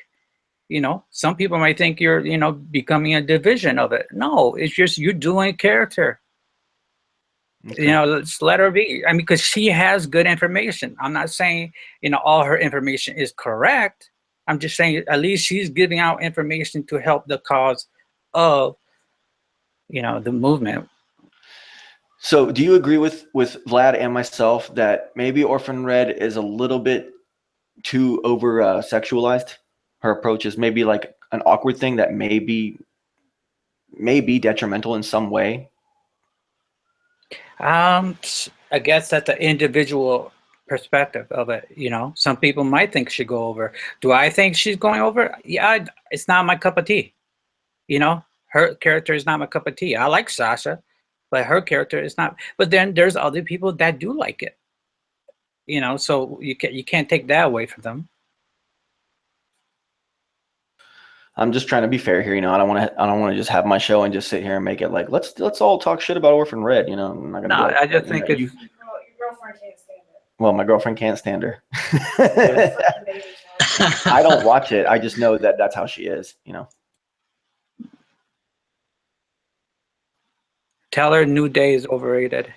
some people might think you're becoming a division of it. No, it's just you're doing a character. Okay. Let's let her be. I mean, because she has good information. I'm not saying all her information is correct. I'm just saying at least she's giving out information to help the cause of the movement. So do you agree with Vlad and myself that maybe Orphan Red is a little bit too over sexualized? Her approach is maybe like an awkward thing that may be detrimental in some way. I guess that's the individual perspective of it. Some people might think she'd go over. Do I think she's going over? Yeah, it's not my cup of tea. Her character is not my cup of tea. I like Sasha. but her character is not. But then there's other people that do like it, you know. So you can't take that away from them. I'm just trying to be fair here, you know. I don't want to just have my show and just sit here and make it like let's all talk shit about Orphan Red, you know. I'm not gonna. No, be like, I just think know, it's. Your girlfriend can't stand it. Well, my girlfriend can't stand her. I don't watch it. I just know that that's how she is, you know. Tell her New Day is overrated.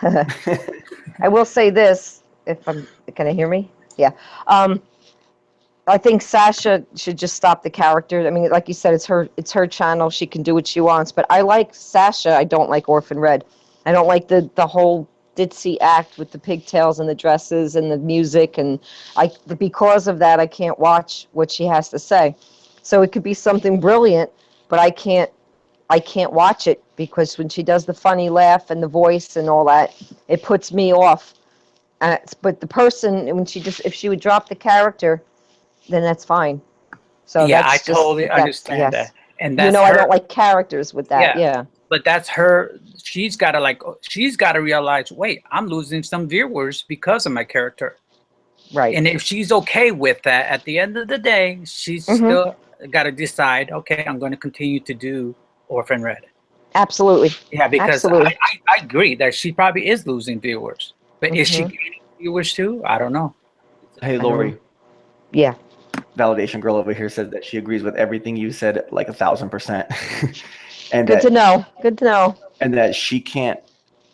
I will say this, can I hear me? Yeah. I think Sasha should just stop the character. I mean, like you said, it's her channel. She can do what she wants. But I like Sasha. I don't like Orphan Red. I don't like the whole ditzy act with the pigtails and the dresses and the music. And because of that, I can't watch what she has to say. So it could be something brilliant, but I can't watch it because when she does the funny laugh and the voice and all that, it puts me off. But the person, if she would drop the character, then that's fine. So yeah, that's I totally understand yes. that, and that's I don't like characters with that. Yeah. But that's her. She's got to realize, wait, I'm losing some viewers because of my character. Right. And if she's okay with that, at the end of the day, she's still got to decide, okay, I'm going to continue to do Orphan Red. Absolutely. Yeah, because Absolutely. I agree that she probably is losing viewers. But is she gaining viewers too? I don't know. Hey, Lori. Yeah. Validation girl over here says that she agrees with everything you said, like 1,000%. And Good to know. Good to know. And that she can't.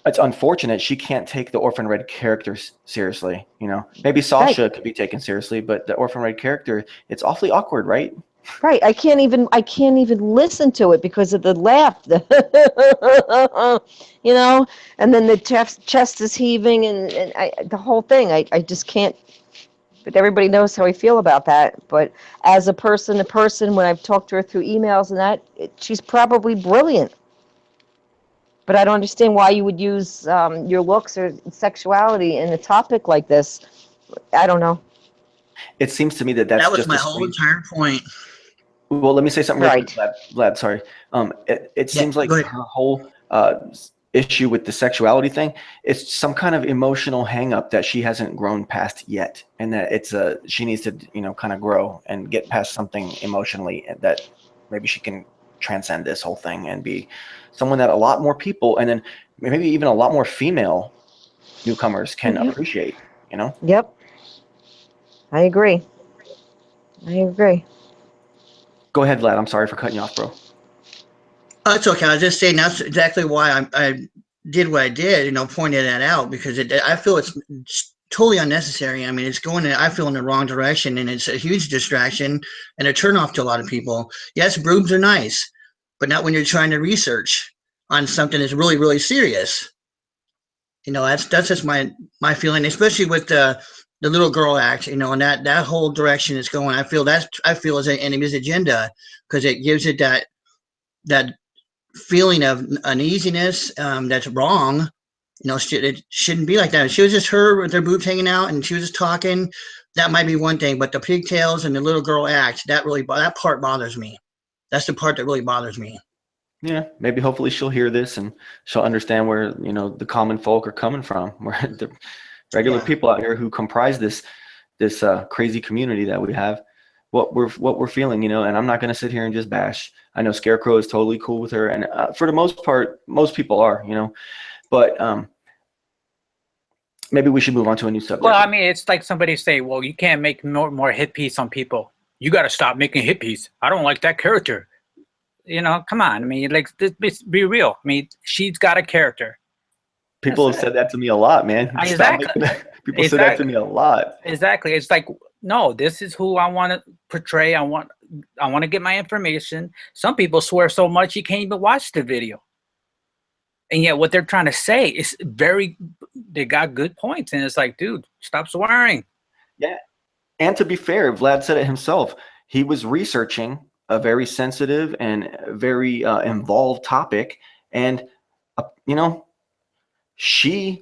It's unfortunate she can't take the Orphan Red character seriously. You know, maybe Sasha could be taken seriously, but the Orphan Red character, it's awfully awkward, right? Right. I can't even listen to it because of the laugh. You know, and then the chest is heaving and the whole thing. I just can't. But everybody knows how I feel about that. But as a person, when I've talked to her through emails and that, she's probably brilliant. But I don't understand why you would use your looks or sexuality in a topic like this. I don't know. It seems to me that was just my whole entire point. Well, let me say something right. real quick, Vlad, sorry. It seems like her whole issue with the sexuality thing, it's some kind of emotional hang up that she hasn't grown past yet. And that she needs to, you know, kind of grow and get past something emotionally that maybe she can transcend this whole thing and be someone that a lot more people, and then maybe even a lot more female newcomers can appreciate, you know? Yep. I agree. Go ahead, Vlad. I'm sorry for cutting you off, bro. Oh, it's okay. I was just saying that's exactly why I did what I did, you know, pointed that out because I feel it's totally unnecessary. I mean, it's going I feel in the wrong direction, and it's a huge distraction and a turnoff to a lot of people. Yes, boobs are nice, but not when you're trying to research on something that's really, really serious. You know, that's just my feeling, especially with the little girl act, you know, and that whole direction it's going. I feel is an enemy's agenda because it gives it that feeling of uneasiness that's wrong. You know, it shouldn't be like that. If she was just her with her boobs hanging out and she was just talking, that might be one thing. But the pigtails and the little girl act, that part bothers me. That's the part that really bothers me. Yeah, maybe hopefully she'll hear this and she'll understand where, you know, the common folk are coming from, where the regular people out here who comprise this crazy community that we have, what we're feeling, you know. And I'm not going to sit here and just bash. I know Scarecrow is totally cool with her, and for the most part, most people are, you know. But maybe we should move on to a new subject. Well, I mean, it's like somebody say, well, you can't make more hit piece on people. You got to stop making hit piece. I don't like that character. You know, come on. I mean, like, be real. I mean, she's got a character. People have said that to me a lot, man. Exactly. People say that to me a lot. Exactly. It's like, no, this is who I want to portray. I want to get my information. Some people swear so much you can't even watch the video. And yet what they're trying to say is they got good points. And it's like, dude, stop swearing. Yeah. And to be fair, Vlad said it himself. He was researching a very sensitive and very involved topic. And, you know,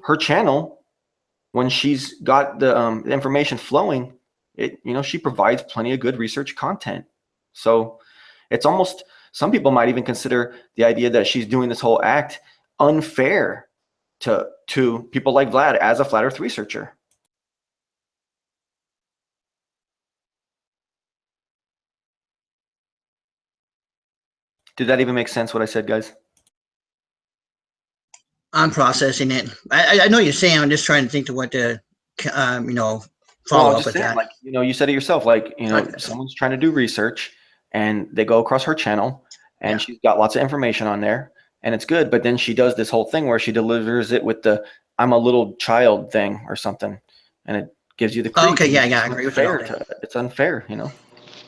her channel, when she's got the information flowing, she provides plenty of good research content. So it's almost, some people might even consider the idea that she's doing this whole act unfair to people like Vlad as a flat Earth researcher. Did that even make sense what I said, guys? I'm processing it. I know what you're saying. I'm just trying to think to what to, follow I'm up just with saying, that. like, you said it yourself, like, Okay. someone's trying to do research and they go across her channel and she's got lots of information on there and it's good, but then she does this whole thing where she delivers it with the I'm a little child thing or something, and it gives you the creep. Okay, yeah, It's I agree with you on unfair that. it's unfair,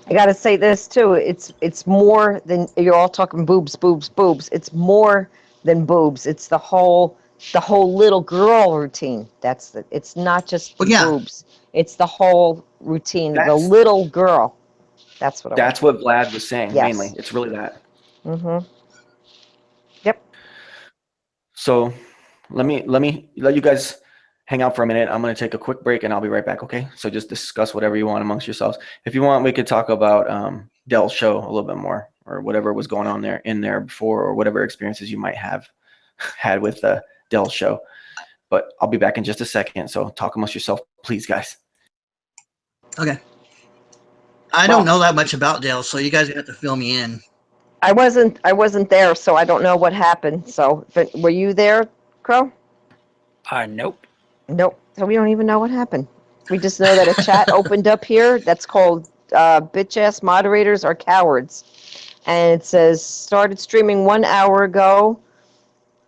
I gotta say this too. It's more than you're all talking boobs, boobs, boobs. It's more than boobs. It's the whole little girl routine. It's not just the Well, yeah. boobs. It's the whole routine. The That's- little girl. That's what I That's what Vlad was saying, Yes. mainly. It's really that. Mm-hmm. Yep. So let you guys hang out for a minute. I'm going to take a quick break and I'll be right back. Okay. So just discuss whatever you want amongst yourselves. If you want, we could talk about Dell's show a little bit more, or whatever was going on in there before, or whatever experiences you might have had with Dell's show. But I'll be back in just a second. So talk amongst yourself, please, guys. Okay. I don't know that much about Dale, so you guys have to fill me in. I wasn't there, so I don't know what happened. So, but were you there, Crow? Nope. Nope. So we don't even know what happened. We just know that a chat opened up here that's called Bitch Ass Moderators Are Cowards. And it says, started streaming 1 hour ago.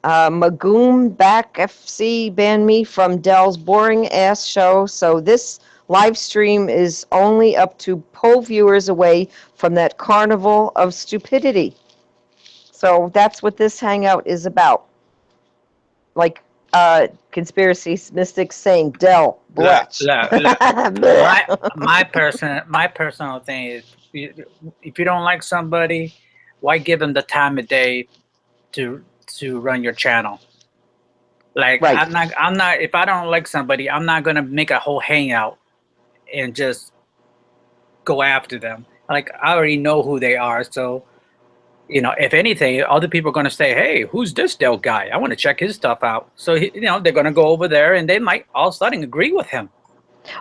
Magoom Back FC banned me from Dell's boring ass show. So this live stream is only up to pull viewers away from that carnival of stupidity. So that's what this hangout is about. Like conspiracy mystics saying, Dell, bletch. Look. my personal thing is, if you don't like somebody, why give them the time of day to run your channel? Like, Right. I'm not. If I don't like somebody, I'm not gonna make a whole hangout and just go after them. Like, I already know who they are, so if anything, other people are gonna say, "Hey, who's this Dell guy? I want to check his stuff out." So they're gonna go over there, and they might all of a sudden agree with him.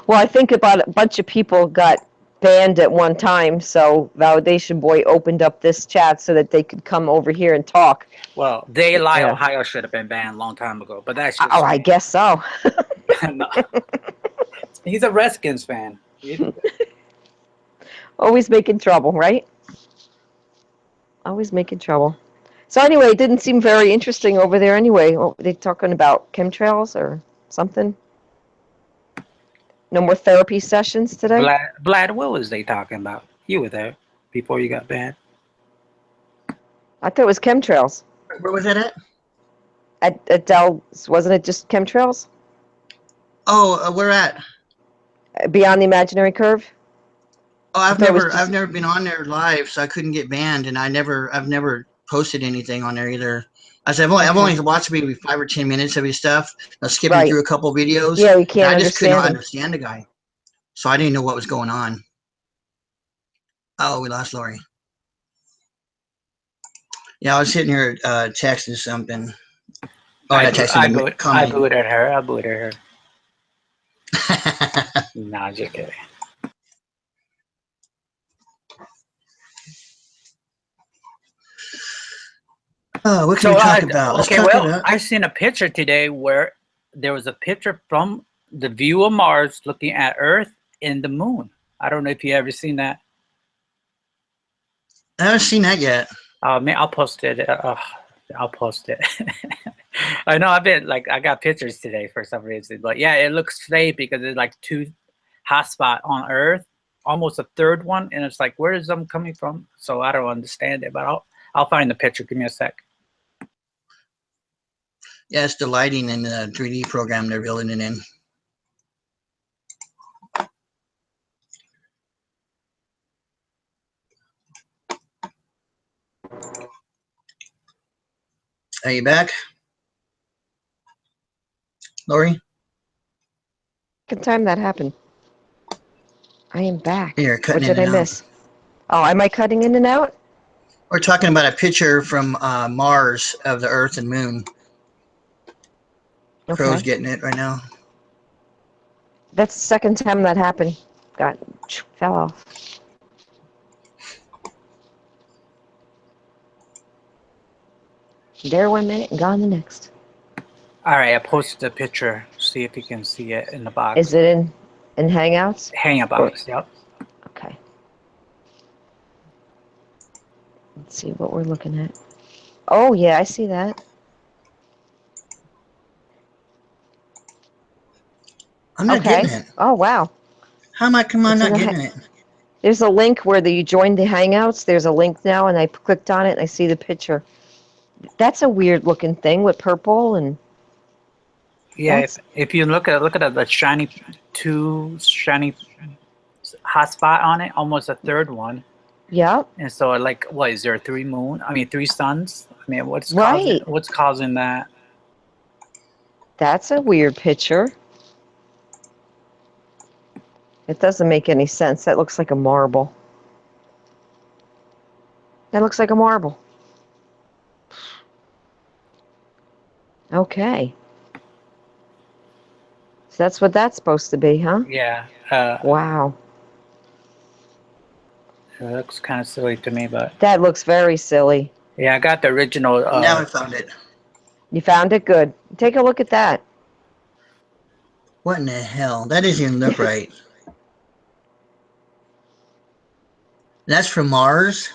Well, I think about a bunch of people got banned at one time, so Validation Boy opened up this chat so that they could come over here and talk. Well, They Lie Yeah. Ohio should have been banned a long time ago, but that's just I guess so. No. He's a Redskins fan. Always making trouble, right? Always making trouble. So anyway, it didn't seem very interesting over there anyway. What, were they talking about chemtrails or something? No more therapy sessions today? Vlad, what was they talking about? You were there before you got banned. I thought it was chemtrails. Where was that at? At Dell's, wasn't it just chemtrails? Oh, where at? Beyond the Imaginary Curve? Oh, I've thought it was just- never been on there live, so I couldn't get banned, and I've never posted anything on there either. I said I've only watched maybe 5 or 10 minutes of his stuff. I was skipping Right. through a couple videos. Yeah, we can't I just could not understand understand the guy, so I didn't know what was going on. Oh, we lost Lori. Yeah, I was sitting here texting something. Oh, I commenting. booted her. Nah, just kidding. Oh, what can we talk about? Let's talk about. I seen a picture today where there was a picture from the view of Mars looking at Earth and the moon. I don't know if you ever seen that. I haven't seen that yet. Man, I'll post it. I'll post it. I know I got pictures today for some reason, but yeah, it looks fake because there's like 2 hotspots on Earth, almost a third one, and it's like, where is them coming from? So I don't understand it, but I'll find the picture. Give me a sec. Yeah, it's the lighting in the 3D program they're building it in. Are you back, Lori? Second time that happened. I am back. You're cutting What did in I and out. miss? Oh, am I cutting in and out? We're talking about a picture from Mars of the Earth and Moon. Crow's Okay. getting it right now. That's the second time that happened. Fell off. There 1 minute and gone the next. All right, I posted the picture. See if you can see it in the box. Is it in Hangouts? Hangout box? Yep. Okay. Let's see what we're looking at. Oh yeah, I see that. I'm not Okay. getting it. Oh wow. How am I It's in not the getting it? There's a link where you joined the Hangouts. There's a link now, and I clicked on it, and I see the picture. That's a weird looking thing with purple and. Yeah, That's- if you look at the shiny hotspot on it, almost a third one. Yep. And so, like, what is there? 3 moon? I mean, 3 suns. I mean, Right. what's causing that? That's a weird picture. It doesn't make any sense. That looks like a marble. That looks like a marble. Okay. So that's what that's supposed to be, huh? Yeah. Wow. It looks kind of silly to me, but That looks very silly. yeah, I got the original. Now I found it. You found it? Good. Take a look at that. What in the hell? That doesn't even look right. That's from Mars?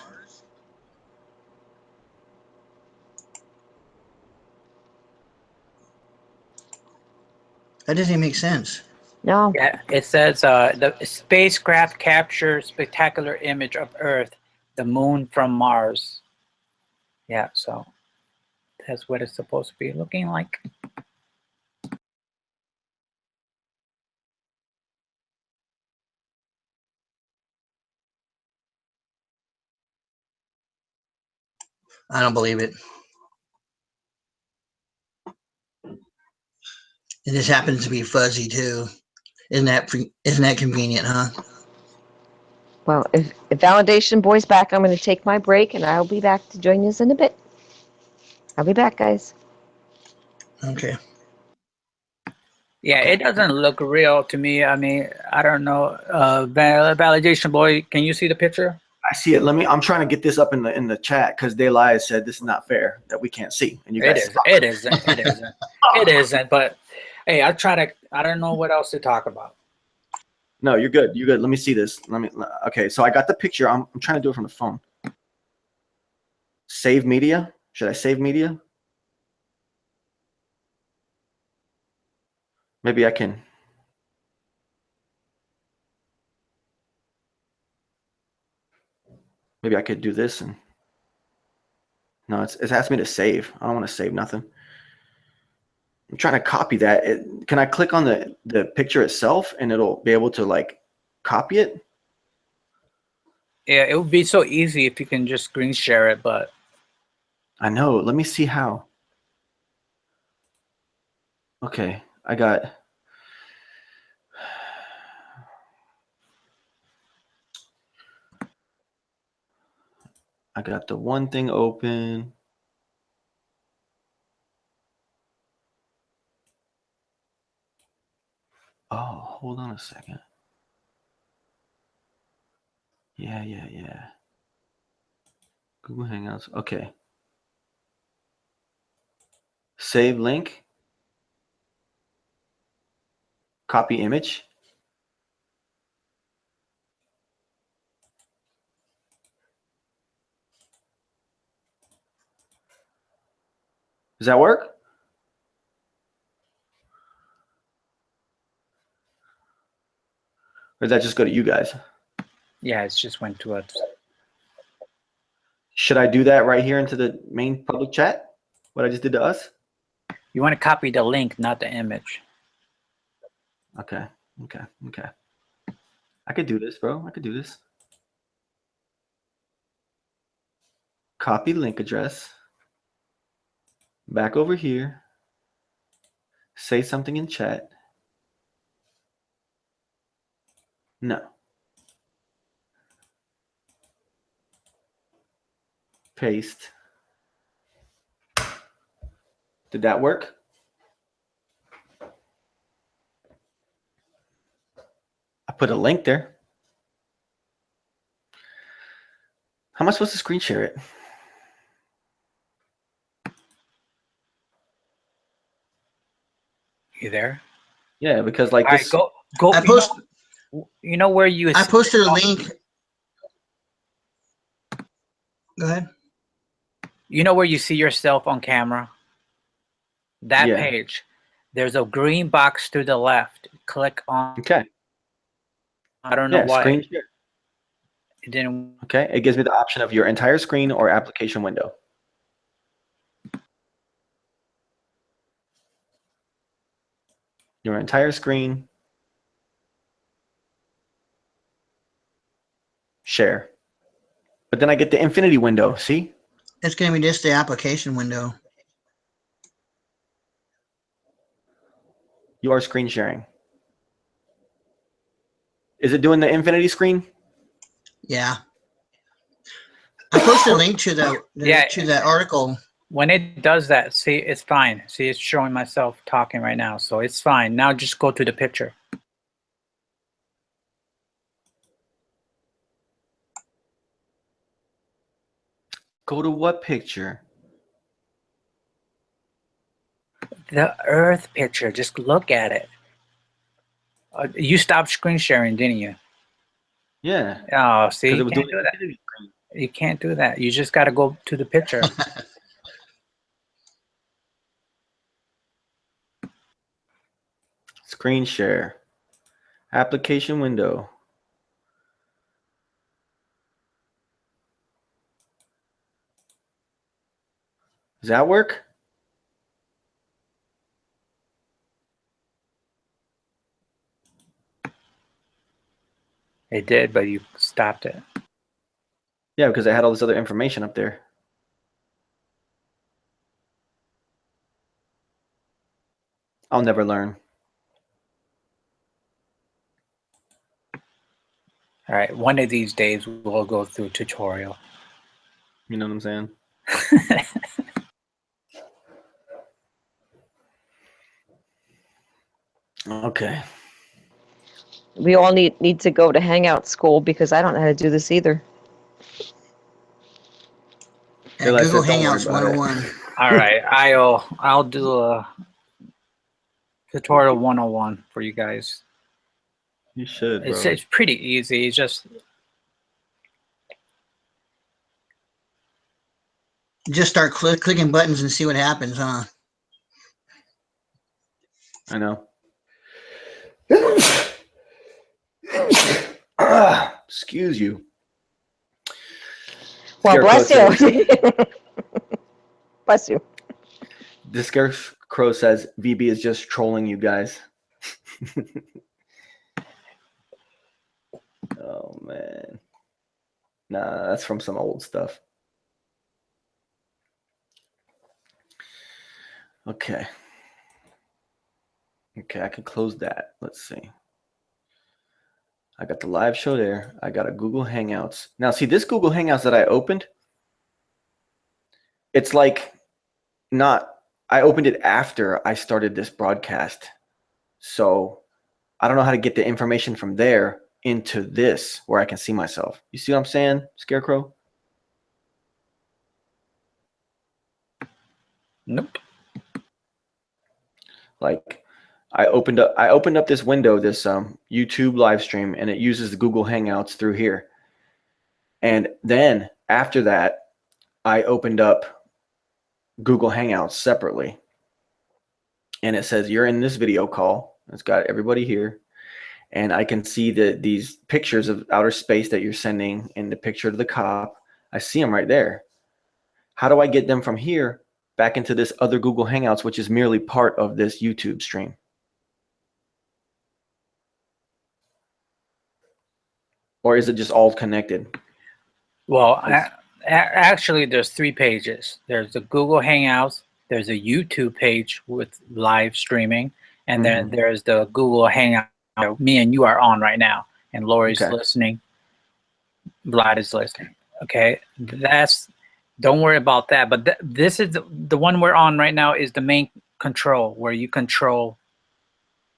That doesn't even make sense. No. Yeah, it says the spacecraft captured spectacular image of Earth, the moon from Mars. Yeah, so that's what it's supposed to be looking like. I don't believe it. And this happens to be fuzzy too. Isn't that convenient, huh? Well, if Validation Boy's back, I'm going to take my break, and I'll be back to join you in a bit. I'll be back, guys. Okay. Yeah, it doesn't look real to me. I mean, I don't know. Validation Boy, can you see the picture? I see it. I'm trying to get this up in the chat because DeLai said this is not fair that we can't see. And you guys It isn't. It isn't. But hey, I don't know what else to talk about. No, you're good. You're good. Let me see this. Okay, so I got the picture. I'm trying to do it from the phone. Save media. Should I save media? Maybe I can. Maybe I could do this and no, it's asked me to save. I don't want to save nothing. I'm trying to copy that. Can I click on the picture itself and it'll be able to like copy it? Yeah, it would be so easy if you can just screen share it, but I know. Let me see how. Okay, I got the one thing open. Oh, hold on a second. Yeah. Google Hangouts. Okay. Save link. Copy image. Does that work? Or does that just go to you guys? yeah, it just went to us. Should I do that right here into the main public chat? What I just did to us? You want to copy the link, not the image. Okay. I could do this, bro. I could do this. Copy link address. Back over here. Say something in chat. No. Paste. Did that work? put a link there. How am I supposed to screen share it? You there? Yeah, because like All right, this. go. You know where you? I posted a link. Go ahead. You know where you see yourself on camera? That Yeah. page. There's a green box to the left. Click on. Okay. I don't know Yeah, why screen share. it didn't. Okay, it gives me the option of your entire screen or application window. Your entire screen. Share. But then I get the infinity window, see? It's going to be just the application window. You are screen sharing. Is it doing the infinity screen? Yeah. I posted a link to Yeah. to that article. When it does that, see, it's fine. See, it's showing myself talking right now, so it's fine. Now just go to the picture. Go to what picture? The Earth picture. Just look at it. You stopped screen sharing, didn't you? Yeah. Oh, see, Because it you was can't doing do that. infinity screen. You can't do that. You just got to go to the picture. Screen share. Application window. Does that work? It did, but you stopped it. Yeah, because I had all this other information up there. I'll never learn. All right, one of these days we'll go through tutorial. You know what I'm saying? Okay. We all need to go to Hangout school because I don't know how to do this either. Yeah, Like I Google said, don't worry Hangouts about it. 101. All right, I'll do a tutorial 101 for you guys. You should, bro. It's pretty easy. It's just Just start clicking buttons and see what happens, huh? I know. Excuse you. Well, bless you. Bless you. DaSkarekrow says VB is just trolling you guys. Oh man. Nah, that's from some old stuff. Okay. Okay, I can close that. Let's see. I got the live show there. I got a Google Hangouts. Now, see this Google Hangouts that I opened? It's like not, I opened it after I started this broadcast. So I don't know how to get the information from there into this where I can see myself. You see what I'm saying, Scarecrow? nope. Like I opened up this window, this YouTube live stream, and it uses the Google Hangouts through here. And then after that, I opened up Google Hangouts separately. And it says you're in this video call. It's got everybody here. And I can see these pictures of outer space that you're sending and the picture of the cop. I see them right there. How do I get them from here back into this other Google Hangouts, which is merely part of this YouTube stream? Or is it just all connected? Well, actually, there's 3 pages. There's the Google Hangouts. There's a YouTube page with live streaming, and then there's the Google Hangout. Me and you are on right now, and Lori's listening. Vlad is listening. Okay, don't worry about that. But this is the one we're on right now. Is the main control where you control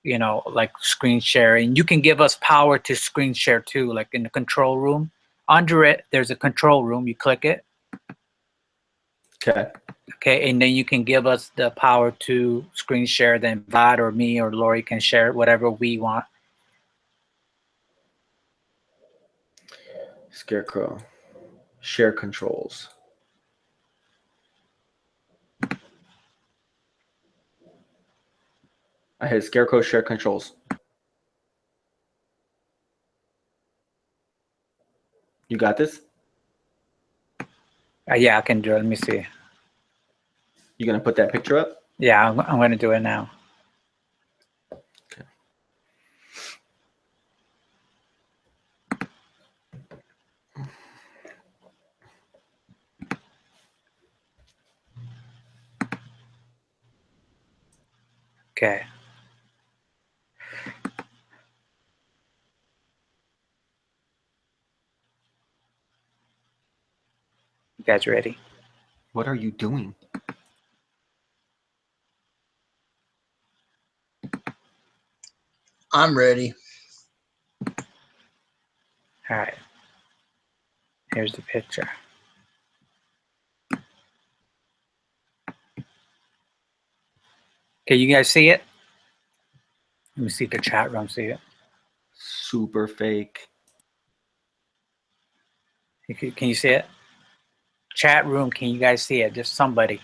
you know, like screen share, and you can give us power to screen share too, like in the control room. Under it, there's a control room. You click it. Okay. Okay, and then you can give us the power to screen share. Then Vlad or me or Lori can share whatever we want. Scarecrow. Share controls. I hit Scarecrow share controls. You got this? Yeah, I can do it. Let me see. You gonna put that picture up? Yeah, I'm going to do it now. Okay. Okay. You guys ready? What are you doing? I'm ready. All right. Here's the picture. Okay, you guys see it? Let me see if the chat room see it. Super fake. Can you see it? Chat room, can you guys see it? Just somebody.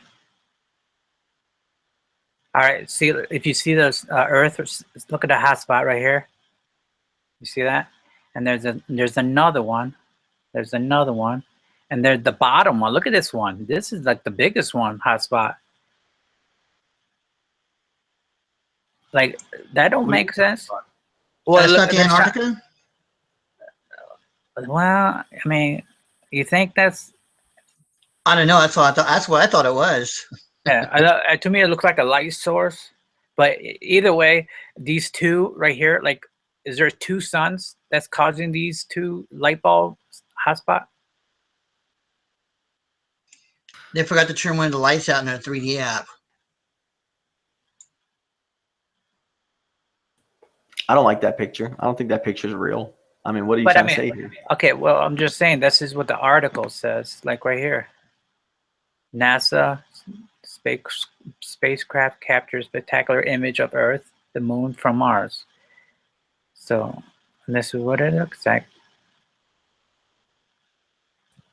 All right, see if you see those Earth. Look at the hotspot right here. You see that? And there's another one. There's another one, and there's the bottom one. Look at this one. This is like the biggest one hotspot. Like that don't make sense. Well, That's look, not the Antarctica? well, I mean, you think that's? I don't know. That's what I thought. That's what I thought it was. Yeah, to me it looks like a light source. But either way, these two right here, like, is there two suns that's causing these two light bulb hotspot? They forgot to turn one of the lights out in their 3D app. I don't like that picture. I don't think that picture is real. I mean, what are you But I trying to mean, say here? okay, well, I'm just saying this is what the article says, like right here. NASA spacecraft captures spectacular image of Earth, the moon from Mars. So this is what it looks like.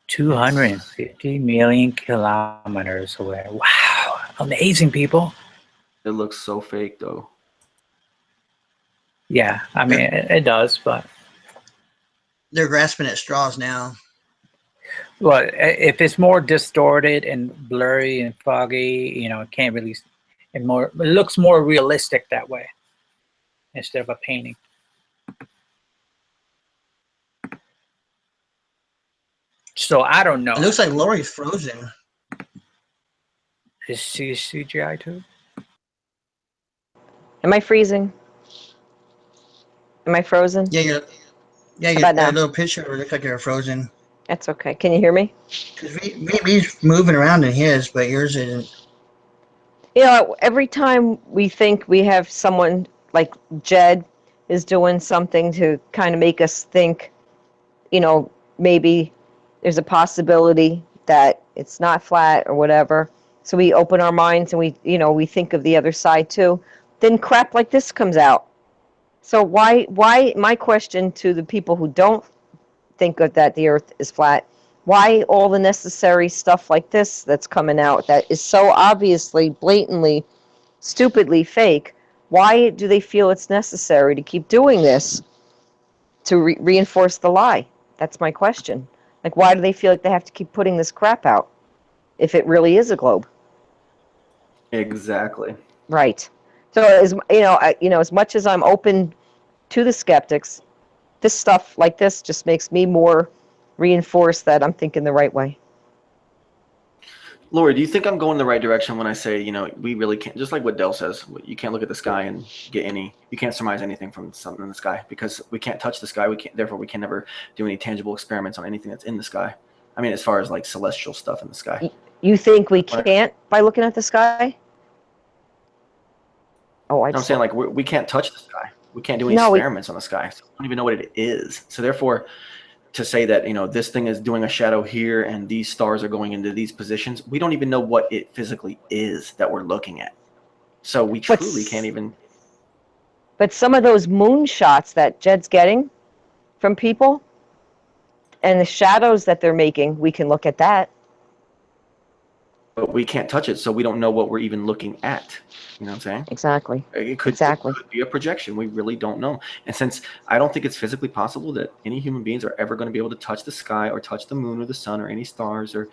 250 million kilometers away. Wow, amazing, people. It looks so fake, though. Yeah, I mean, it does, but They're grasping at straws now. well, if it's more distorted and blurry and foggy, you know, it can't really. It looks more realistic that way instead of a painting. So I don't know. It looks like Lori's frozen. Is she CGI too? Am I freezing? Am I frozen? Yeah, How about that now? little picture it looks like you're frozen. That's okay. Can you hear me? Because he's moving around in his, but yours isn't. You know, every time we think we have someone like Jed is doing something to kind of make us think, you know, maybe there's a possibility that it's not flat or whatever. So we open our minds and we think of the other side too. Then crap like this comes out. So why, my question to the people who don't think of that the earth is flat, why all the necessary stuff like this that's coming out that is so obviously, blatantly, stupidly fake? Why do they feel it's necessary to keep doing this to reinforce the lie? That's my question. Like, why do they feel like they have to keep putting this crap out if it really is a globe? Exactly. Right. So, as as much as I'm open to the skeptics, this stuff like this just makes me more reinforced that I'm thinking the right way. Lori, do you think I'm going the right direction when I say, we really can't, just like what Dell says, you can't look at the sky and you can't surmise anything from something in the sky because we can't touch the sky. Therefore we can never do any tangible experiments on anything that's in the sky. I mean, as far as like celestial stuff in the sky. You think we can't by looking at the sky? Oh, I'm saying, like, we can't touch the sky. We can't do any No, experiments on the sky. So we don't even know what it is. So therefore, to say that, this thing is doing a shadow here and these stars are going into these positions, we don't even know what it physically is that we're looking at. So we truly can't even. But some of those moon shots that Jed's getting from people and the shadows that they're making, we can look at that. But we can't touch it, so we don't know what we're even looking at. You know what I'm saying? Exactly. It could be a projection. We really don't know. And since I don't think it's physically possible that any human beings are ever going to be able to touch the sky or touch the moon or the sun or any stars or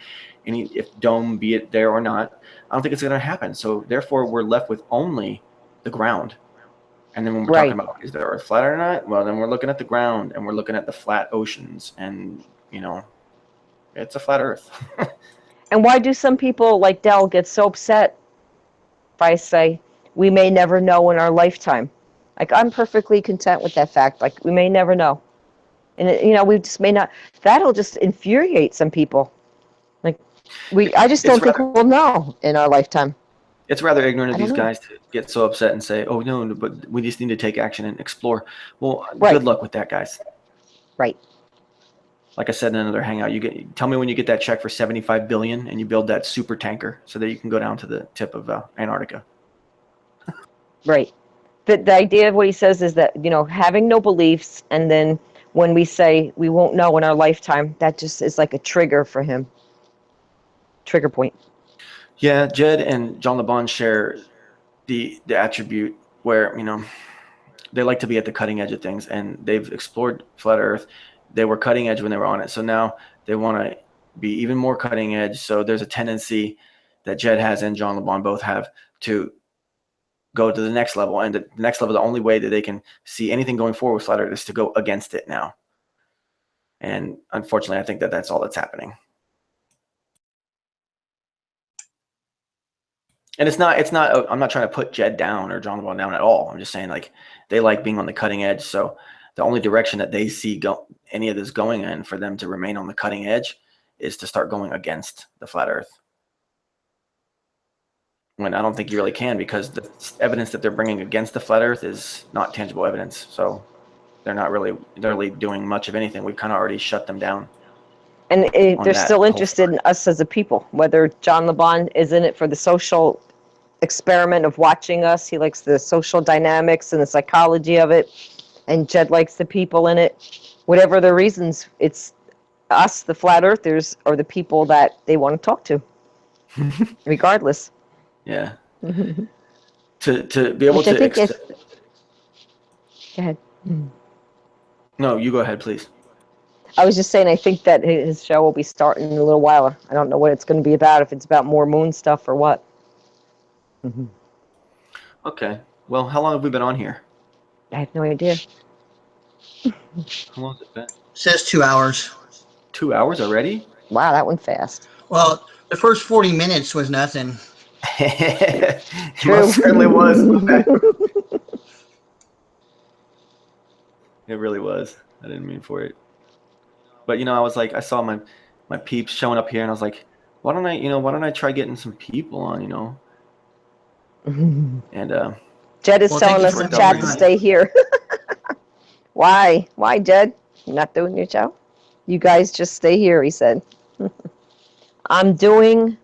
any, if dome, be it there or not, I don't think it's going to happen. So therefore, we're left with only the ground. And then when we're talking about, is the Earth flat or not? Well, then we're looking at the ground and we're looking at the flat oceans. And, it's a flat Earth. And why do some people like Dell get so upset if I say, we may never know in our lifetime? Like, I'm perfectly content with that fact. Like, we may never know. And, we just may not. That'll just infuriate some people. Like, I just don't think we'll know in our lifetime. It's rather ignorant of these guys to get so upset and say, oh, no, but we just need to take action and explore. Well, good luck with that, guys. Right. Like I said in another hangout, tell me when you get that check for $75 billion and you build that super tanker so that you can go down to the tip of Antarctica. Right. The idea of what he says is that, having no beliefs, and then when we say we won't know in our lifetime, that just is like a trigger for him. Trigger point. Yeah, Jed and John LeBon share the attribute where, they like to be at the cutting edge of things, and they've explored flat Earth. They were cutting edge when they were on it. So now they want to be even more cutting edge. So there's a tendency that Jed has and John LeBon both have to go to the next level. And the next level, the only way that they can see anything going forward with flat Earth is to go against it now. And unfortunately, I think that that's all that's happening. And it's not, I'm not trying to put Jed down or John LeBon down at all. I'm just saying, like, they like being on the cutting edge. So the only direction that they see any of this going in for them to remain on the cutting edge is to start going against the flat Earth. When I don't think you really can, because the evidence that they're bringing against the flat Earth is not tangible evidence. So they're not really doing much of anything. We've kind of already shut them down. And they're still interested in us as a people, whether John LeBon is in it for the social experiment of watching us. He likes the social dynamics and the psychology of it. And Jed likes the people in it. Whatever their reasons, it's us, the flat earthers, or the people that they want to talk to, regardless. Yeah. To be able to. Go ahead. No, you go ahead, please. I was just saying, I think that his show will be starting in a little while. I don't know what it's going to be about, if it's about more moon stuff or what. Okay. Well, how long have we been on here? I have no idea. How long has it been? It says 2 hours. 2 hours already? Wow, that went fast. Well, the first 40 minutes was nothing. True. Most certainly was. It really was. I didn't mean for it. But I was like, I saw my peeps showing up here, and I was like, why don't I try getting some people on, And Jed is telling us in chat to stay here. Why? Why, Jed? You're not doing your show? You guys just stay here, he said. I'm doing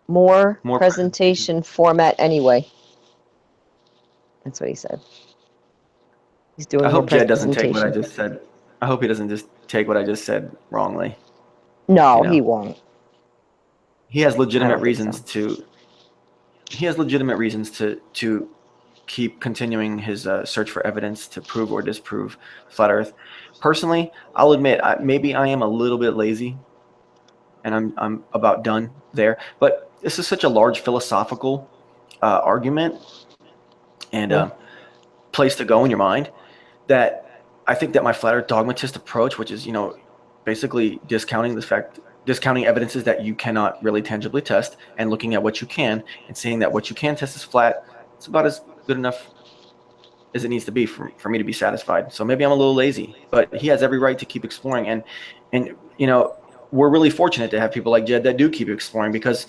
more presentation format anyway. That's what he said. He's doing I more hope Jed doesn't take what I presentation. just said. I hope he doesn't just take what I just said wrongly. No, he won't. He has legitimate I don't think reasons to. He has legitimate reasons to keep continuing his search for evidence to prove or disprove flat Earth. Personally, I'll admit maybe I am a little bit lazy, and I'm about done there. But this is such a large philosophical argument and place to go in your mind that I think that my flat Earth dogmatist approach, which is basically discounting evidences that you cannot really tangibly test and looking at what you can and seeing that what you can test is flat, it's about as good enough as it needs to be for me to be satisfied. So maybe I'm a little lazy, but he has every right to keep exploring. And we're really fortunate to have people like Jed that do keep exploring, because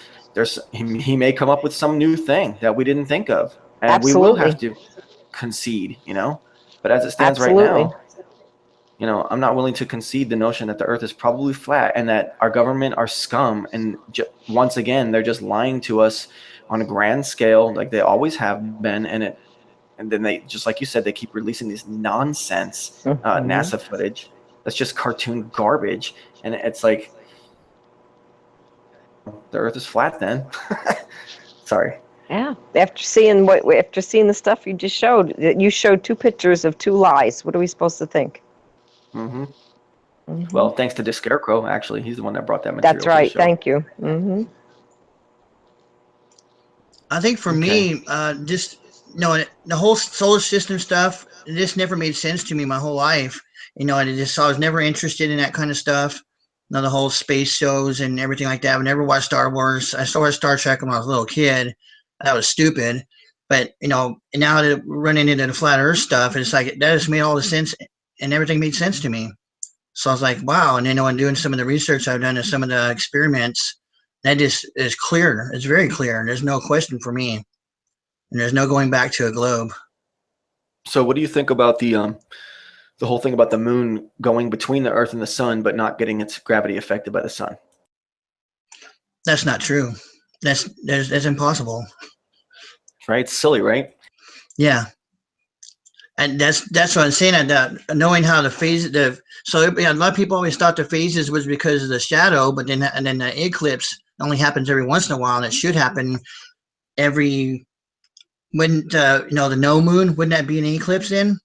he may come up with some new thing that we didn't think of. and we will have Absolutely. to concede, But as it stands right Absolutely. now, I'm not willing to concede the notion that the Earth is probably flat and that our government are scum. And once again, they're just lying to us on a grand scale, like they always have been. And then they, just like you said, they keep releasing this nonsense NASA footage that's just cartoon garbage. And it's like, the Earth is flat then. Sorry. Yeah. After seeing the stuff you just showed, you showed 2 pictures of 2 lies. What are we supposed to think? Mm-hmm. Well, thanks to DaSkarekrow, actually. He's the one that brought that material That's to the right. show. Thank you. I think for me, just the whole solar system stuff, this never made sense to me my whole life. I was never interested in that kind of stuff. The whole space shows and everything like that. I never watched Star Wars. I saw Star Trek when I was a little kid. That was stupid. But and now that we're running into the flat Earth stuff, it's like that just made all the sense, and everything made sense to me. So I was like, wow. And then when doing some of the research I've done and some of the experiments, that just is clear. It's very clear. There's no question for me. And there's no going back to a globe. So what do you think about the whole thing about the moon going between the Earth and the sun, but not getting its gravity affected by the sun? That's not true. That's impossible. Right? It's silly, right? Yeah. And that's what I'm saying. That knowing how the phase, a lot of people always thought the phases was because of the shadow, but then the eclipse only happens every once in a while, and it should happen every wouldn't the no moon, wouldn't that be an eclipse then?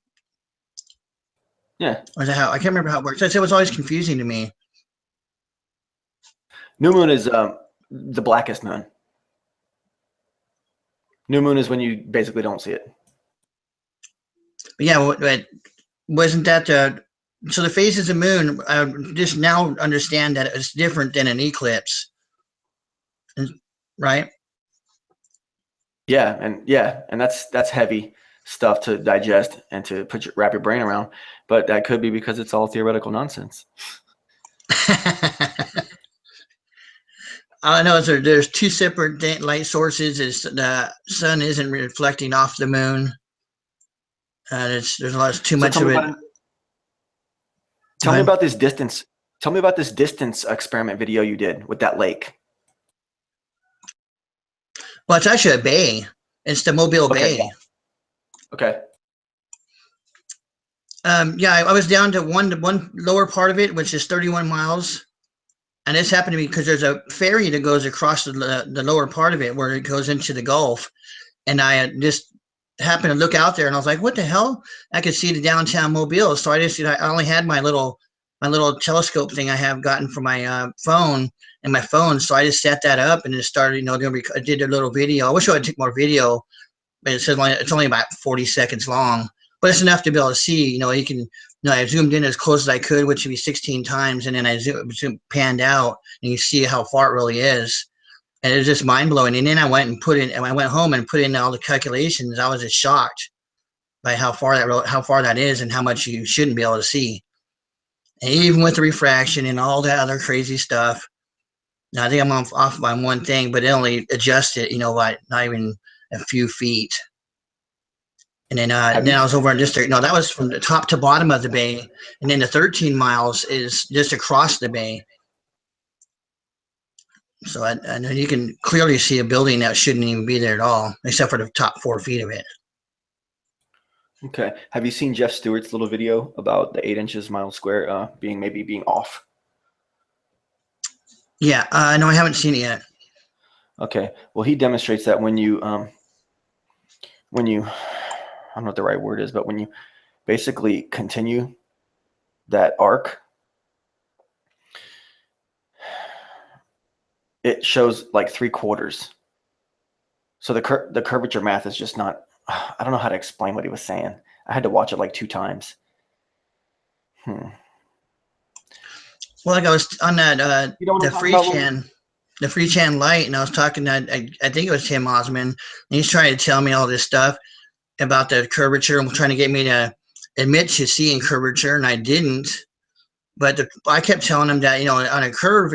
Yeah. Or is that how? I can't remember how it works. It was always confusing to me. New moon is the blackest moon. New moon is when you basically don't see it. But yeah, but wasn't that so the phases of the moon? I just now understand that it's different than an eclipse, right? Yeah, and that's heavy stuff to digest and to wrap your brain around. But that could be because it's all theoretical nonsense. All I know is there's 2 separate light sources. Is the sun isn't reflecting off the moon. There's too much of it. Tell me about this distance. Tell me about this distance experiment video you did with that lake. Well, it's actually a bay. It's the Mobile Bay. Yeah. Okay. Yeah, I was down to one lower part of it, which is 31 miles. And this happened to me because there's a ferry that goes across the lower part of it where it goes into the Gulf. And I just happened to look out there and I was like, what the hell? I could see the downtown Mobile. So I only had my little telescope thing I have gotten from my phone and my phone. So I just set that up and just started, I did a little video. I wish I would take more video, but it's only about 40 seconds long. But it's enough to be able to see, you can, I zoomed in as close as I could, which would be 16 times. And then I panned out and you see how far it really is. And it was just mind blowing. And then I went home and put in all the calculations. I was just shocked by how far that is and how much you shouldn't be able to see. And even with the refraction and all that other crazy stuff, I think I'm off by one thing, but it only adjusted, by not even a few feet. And then I was over in district. No, that was from the top to bottom of the bay. And then the 13 miles is just across the bay. So I know you can clearly see a building that shouldn't even be there at all, except for the top 4 feet of it. Okay. Have you seen Jeff Stewart's little video about the 8 inches mile square being off? Yeah, no, I haven't seen it yet. Okay. Well, he demonstrates that when you I don't know what the right word is, but when you basically continue that arc, it shows like 3/4. So the curvature math is just not. I don't know how to explain what he was saying. I had to watch it like 2 times. Well, like I was on that the free chan light, and I was talking to I think it was Tim Osman, and he's trying to tell me all this stuff about the curvature and trying to get me to admit to seeing curvature, and I didn't. But I kept telling him that on a curve,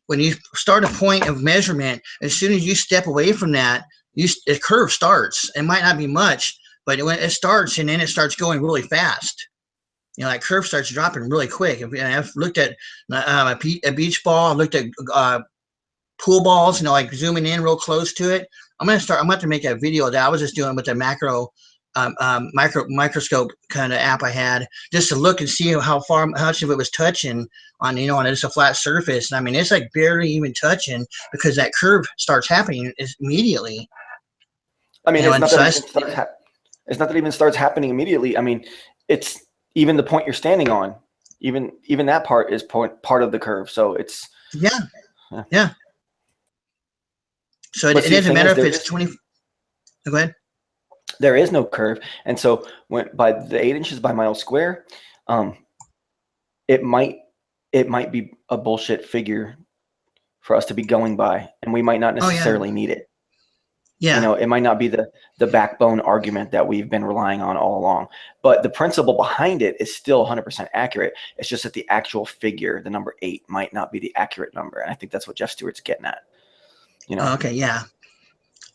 when you start a point of measurement, as soon as you step away from that, the curve starts. It might not be much, but when it starts and then it starts going really fast. That curve starts dropping really quick. And I've looked at a beach ball. I've looked at pool balls, like zooming in real close to it. I'm going to have to make a video of that. I was just doing with the macro microscope kind of app I had, just to look and see how much of it was touching on, on just a flat surface. And I mean, it's like barely even touching, because that curve starts happening immediately. I mean, it's not that it even starts happening immediately. I mean, it's even the point you're standing on, even that part is part of the curve. So it's yeah. So it doesn't matter if it's 20. Go ahead. There is no curve, and so by the 8 inches by mile square, it might be a bullshit figure for us to be going by, and we might not necessarily need it. Yeah. It might not be the backbone argument that we've been relying on all along, but the principle behind it is still 100% accurate. It's just that the actual figure, the number 8, might not be the accurate number, and I think that's what Jeff Stewart's getting at. Okay, yeah.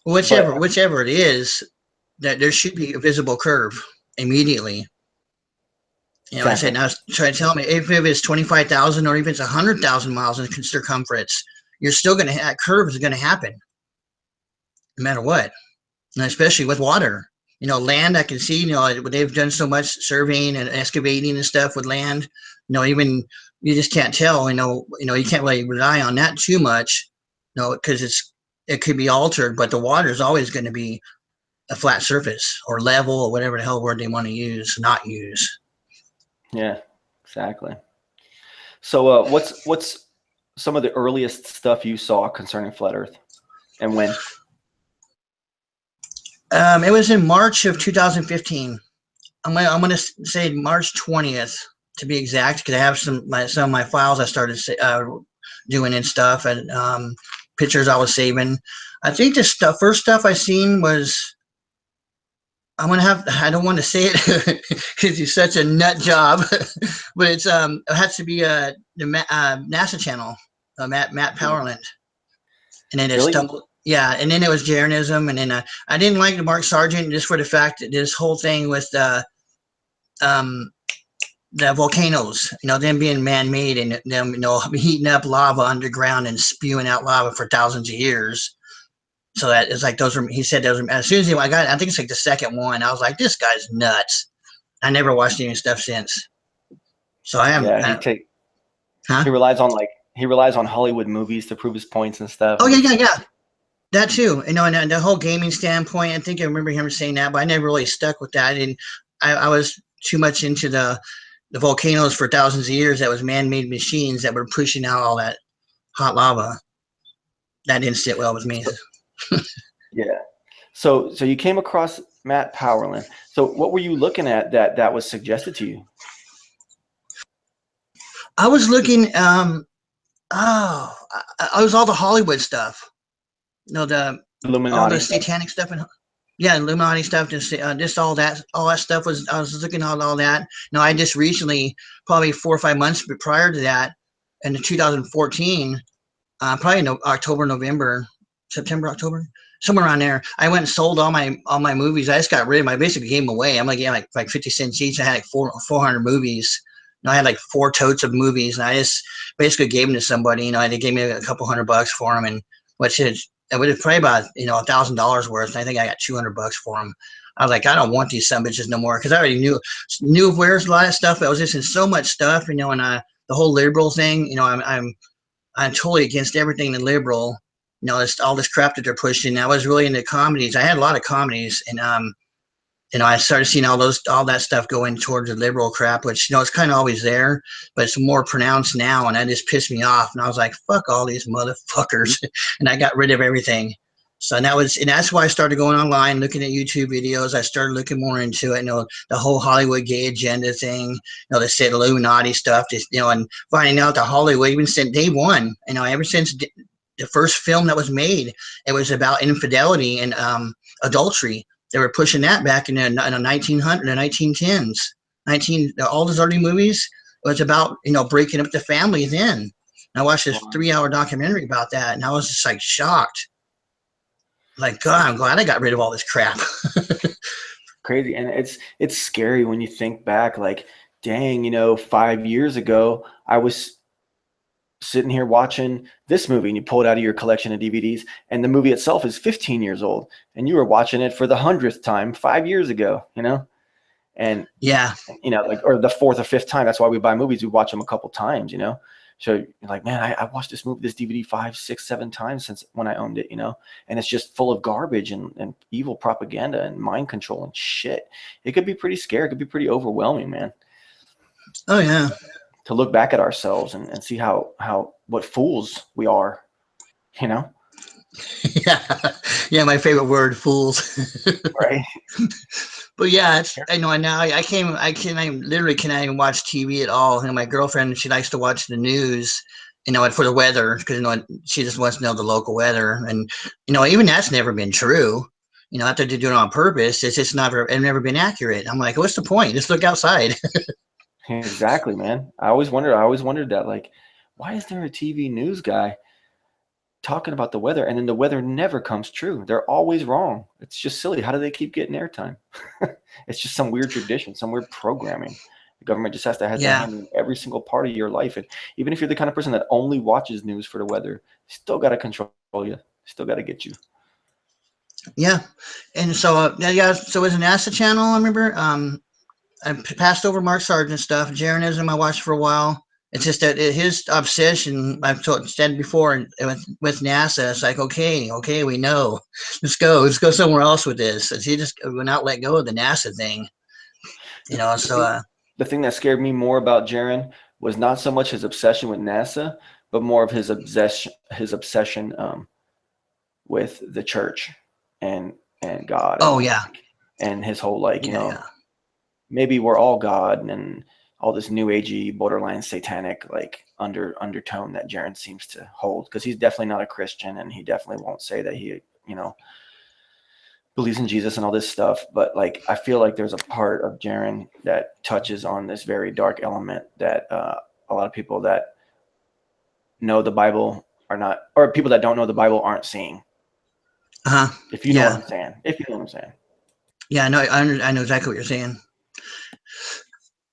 Whichever it is, that there should be a visible curve immediately. Exactly. I said, now try to tell me if it's 25,000 or even it's 100,000 miles in circumference, you're still going to that curve is going to happen, no matter what, and especially with water. Land, I can see. They've done so much surveying and excavating and stuff with land. Even you just can't tell. You can't really rely on that too much. Because it could be altered, but the water is always going to be a flat surface or level or whatever the hell word they want to use, not use. Yeah, exactly. So what's some of the earliest stuff you saw concerning flat Earth, and when? It was in March of 2015. I'm gonna say March 20th to be exact, because I have some of my files I started doing and stuff, and pictures I was saving. I think the first stuff I seen was, I don't want to say it because he's such a nut job, but it has to be the NASA channel, Matt Powerland, and then it stumbled. Yeah, and then it was Jeranism, and then I didn't like the Mark Sargent just for the fact that this whole thing with the volcanoes, them being man-made, and them heating up lava underground and spewing out lava for thousands of years. So that it's like he said those were, as soon as I think it's like the second one, I was like, this guy's nuts. I never watched any stuff since. So I haven't. Yeah, he relies on Hollywood movies to prove his points and stuff. Oh yeah. That too. And the whole gaming standpoint, I think I remember him saying that, but I never really stuck with that. And I was too much into the volcanoes for thousands of years. That was man-made machines that were pushing out all that hot lava. That didn't sit well with me. Yeah. So you came across Matt Powerland. So what were you looking at that was suggested to you? I was looking. I was all the Hollywood stuff. The Illuminati, all the satanic stuff, and Illuminati stuff. Just all that stuff was. I was looking at all that. I just recently, probably 4 or 5 months prior to that, in 2014, probably in October, November, September, October, somewhere around there, I went and sold all my movies. I just got rid of them. I basically gave them away. I'm like 50 cents each. I had like 400 movies. I had like 4 totes of movies, and I just basically gave them to somebody. They gave me a couple $100 for them, and it was probably about $1,000 worth. And I think I got $200 for them. I was like, I don't want these son bitches no more, because I already knew where's a lot of stuff. I was just in so much stuff, and the whole liberal thing. I'm totally against everything the liberal. All this crap that they're pushing. I was really into comedies. I had a lot of comedies, and I started seeing all that stuff going towards the liberal crap, which it's kind of always there, but it's more pronounced now, and that just pissed me off. And I was like, fuck all these motherfuckers, and I got rid of everything. So that's why I started going online, looking at YouTube videos. I started looking more into it. The whole Hollywood gay agenda thing. They said Illuminati stuff. And finding out that Hollywood, even since day one, ever since the first film that was made, it was about infidelity and adultery. They were pushing that back in the 1900s, the 1910s. All those early movies was about breaking up the family. Then I watched this 3-hour documentary about that, and I was just like shocked. Like, God, I'm glad I got rid of all this crap. Crazy. And it's scary when you think back, like, dang, 5 years ago, I was sitting here watching this movie, and you pull it out of your collection of DVDs, and the movie itself is 15 years old, and you were watching it for the 100th time 5 years ago, and Yeah. like, or the 4th or 5th time. That's why we buy movies. We watch them a couple times, So you're like, man, I watched this DVD 5, 6, 7 times since when I owned it, and it's just full of garbage and evil propaganda and mind control and shit. It could be pretty scary. It could be pretty overwhelming, man. Oh yeah. To look back at ourselves and see what fools we are, Yeah. Yeah. My favorite word, fools. right? But yeah, I know now I literally cannot even watch TV at all. My girlfriend, she likes to watch the news, for the weather, because she just wants to know the local weather, and even that's never been true. After they do it on purpose, it's just never been accurate. I'm like, what's the point? Just look outside. Exactly, man. I always wondered that, like, why is there a TV news guy talking about the weather, and then the weather never comes true? They're always wrong. It's just silly. How do they keep getting airtime? It's just some weird tradition, some weird programming. The government just has their hand in every single part of your life. And even if you're the kind of person that only watches news for the weather, still got to control you. Still got to get you. Yeah. And so, so as an NASA channel, I remember, I passed over Mark Sargent stuff. Jeranism I watched for a while. It's just that his obsession, said before, with NASA, it's like, okay, we know. Let's go somewhere else with this. He just will not let go of the NASA thing. So the thing that scared me more about Jaron was not so much his obsession with NASA, but more of his obsession with the church and God. Oh yeah. And his whole, like, maybe we're all God, and all this new agey, borderline satanic, like, undertone that Jaron seems to hold, because he's definitely not a Christian, and he definitely won't say that he believes in Jesus and all this stuff. But, like, I feel like there's a part of Jaron that touches on this very dark element that a lot of people that know the Bible are not, or people that don't know the Bible aren't seeing. If you know what I'm saying. Yeah, no, I know exactly what you're saying.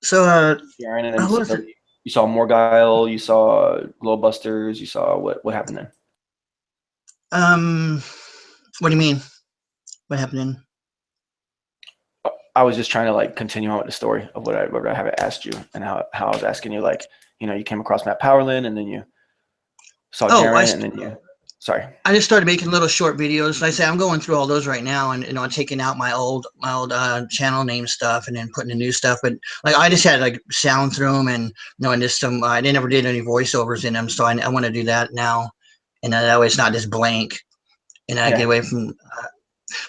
So, you saw more Gale, you saw Glowbusters, you saw what happened then? what do you mean? What happened then? I was just trying to, like, continue on with the story of what I have asked you, and how I was asking you, like, you came across Matt Powerland, and then you saw Jaron, and then you. Sorry. I just started making little short videos. Like I say, I'm going through all those right now, and I'm taking out my old channel name stuff, and then putting the new stuff. But, like, I just had, like, sound through them, and and just some. I never did any voiceovers in them, so I want to do that now, and that way it's not just blank, and I get away from.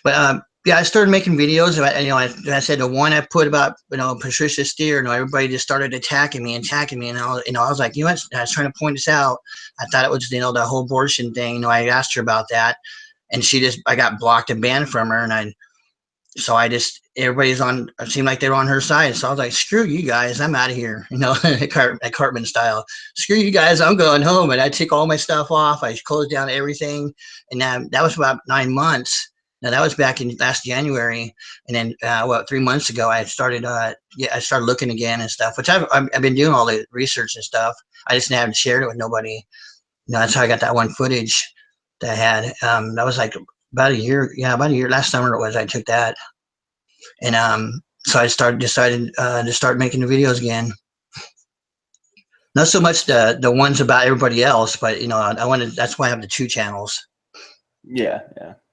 But I started making videos. I said the one I put about Patricia Steer. Everybody just started attacking me, and I was like, I was trying to point this out. I thought it was the whole abortion thing. I asked her about that, and I got blocked and banned from her, and everybody's on. It seemed like they were on her side, so I was like, screw you guys, I'm out of here. At Cartman style. Screw you guys, I'm going home. And I took all my stuff off. I closed down everything, and that was about 9 months. Now that was back in last January, and then 3 months ago I started. I started looking again and stuff, which I've been doing all the research and stuff. I just haven't shared it with nobody. That's how I got that one footage that I had. That was like about a year. Yeah, about a year. Last summer it was. I took that, and so I decided to start making the videos again. Not so much the ones about everybody else, but I wanted. That's why I have the 2 channels. Yeah.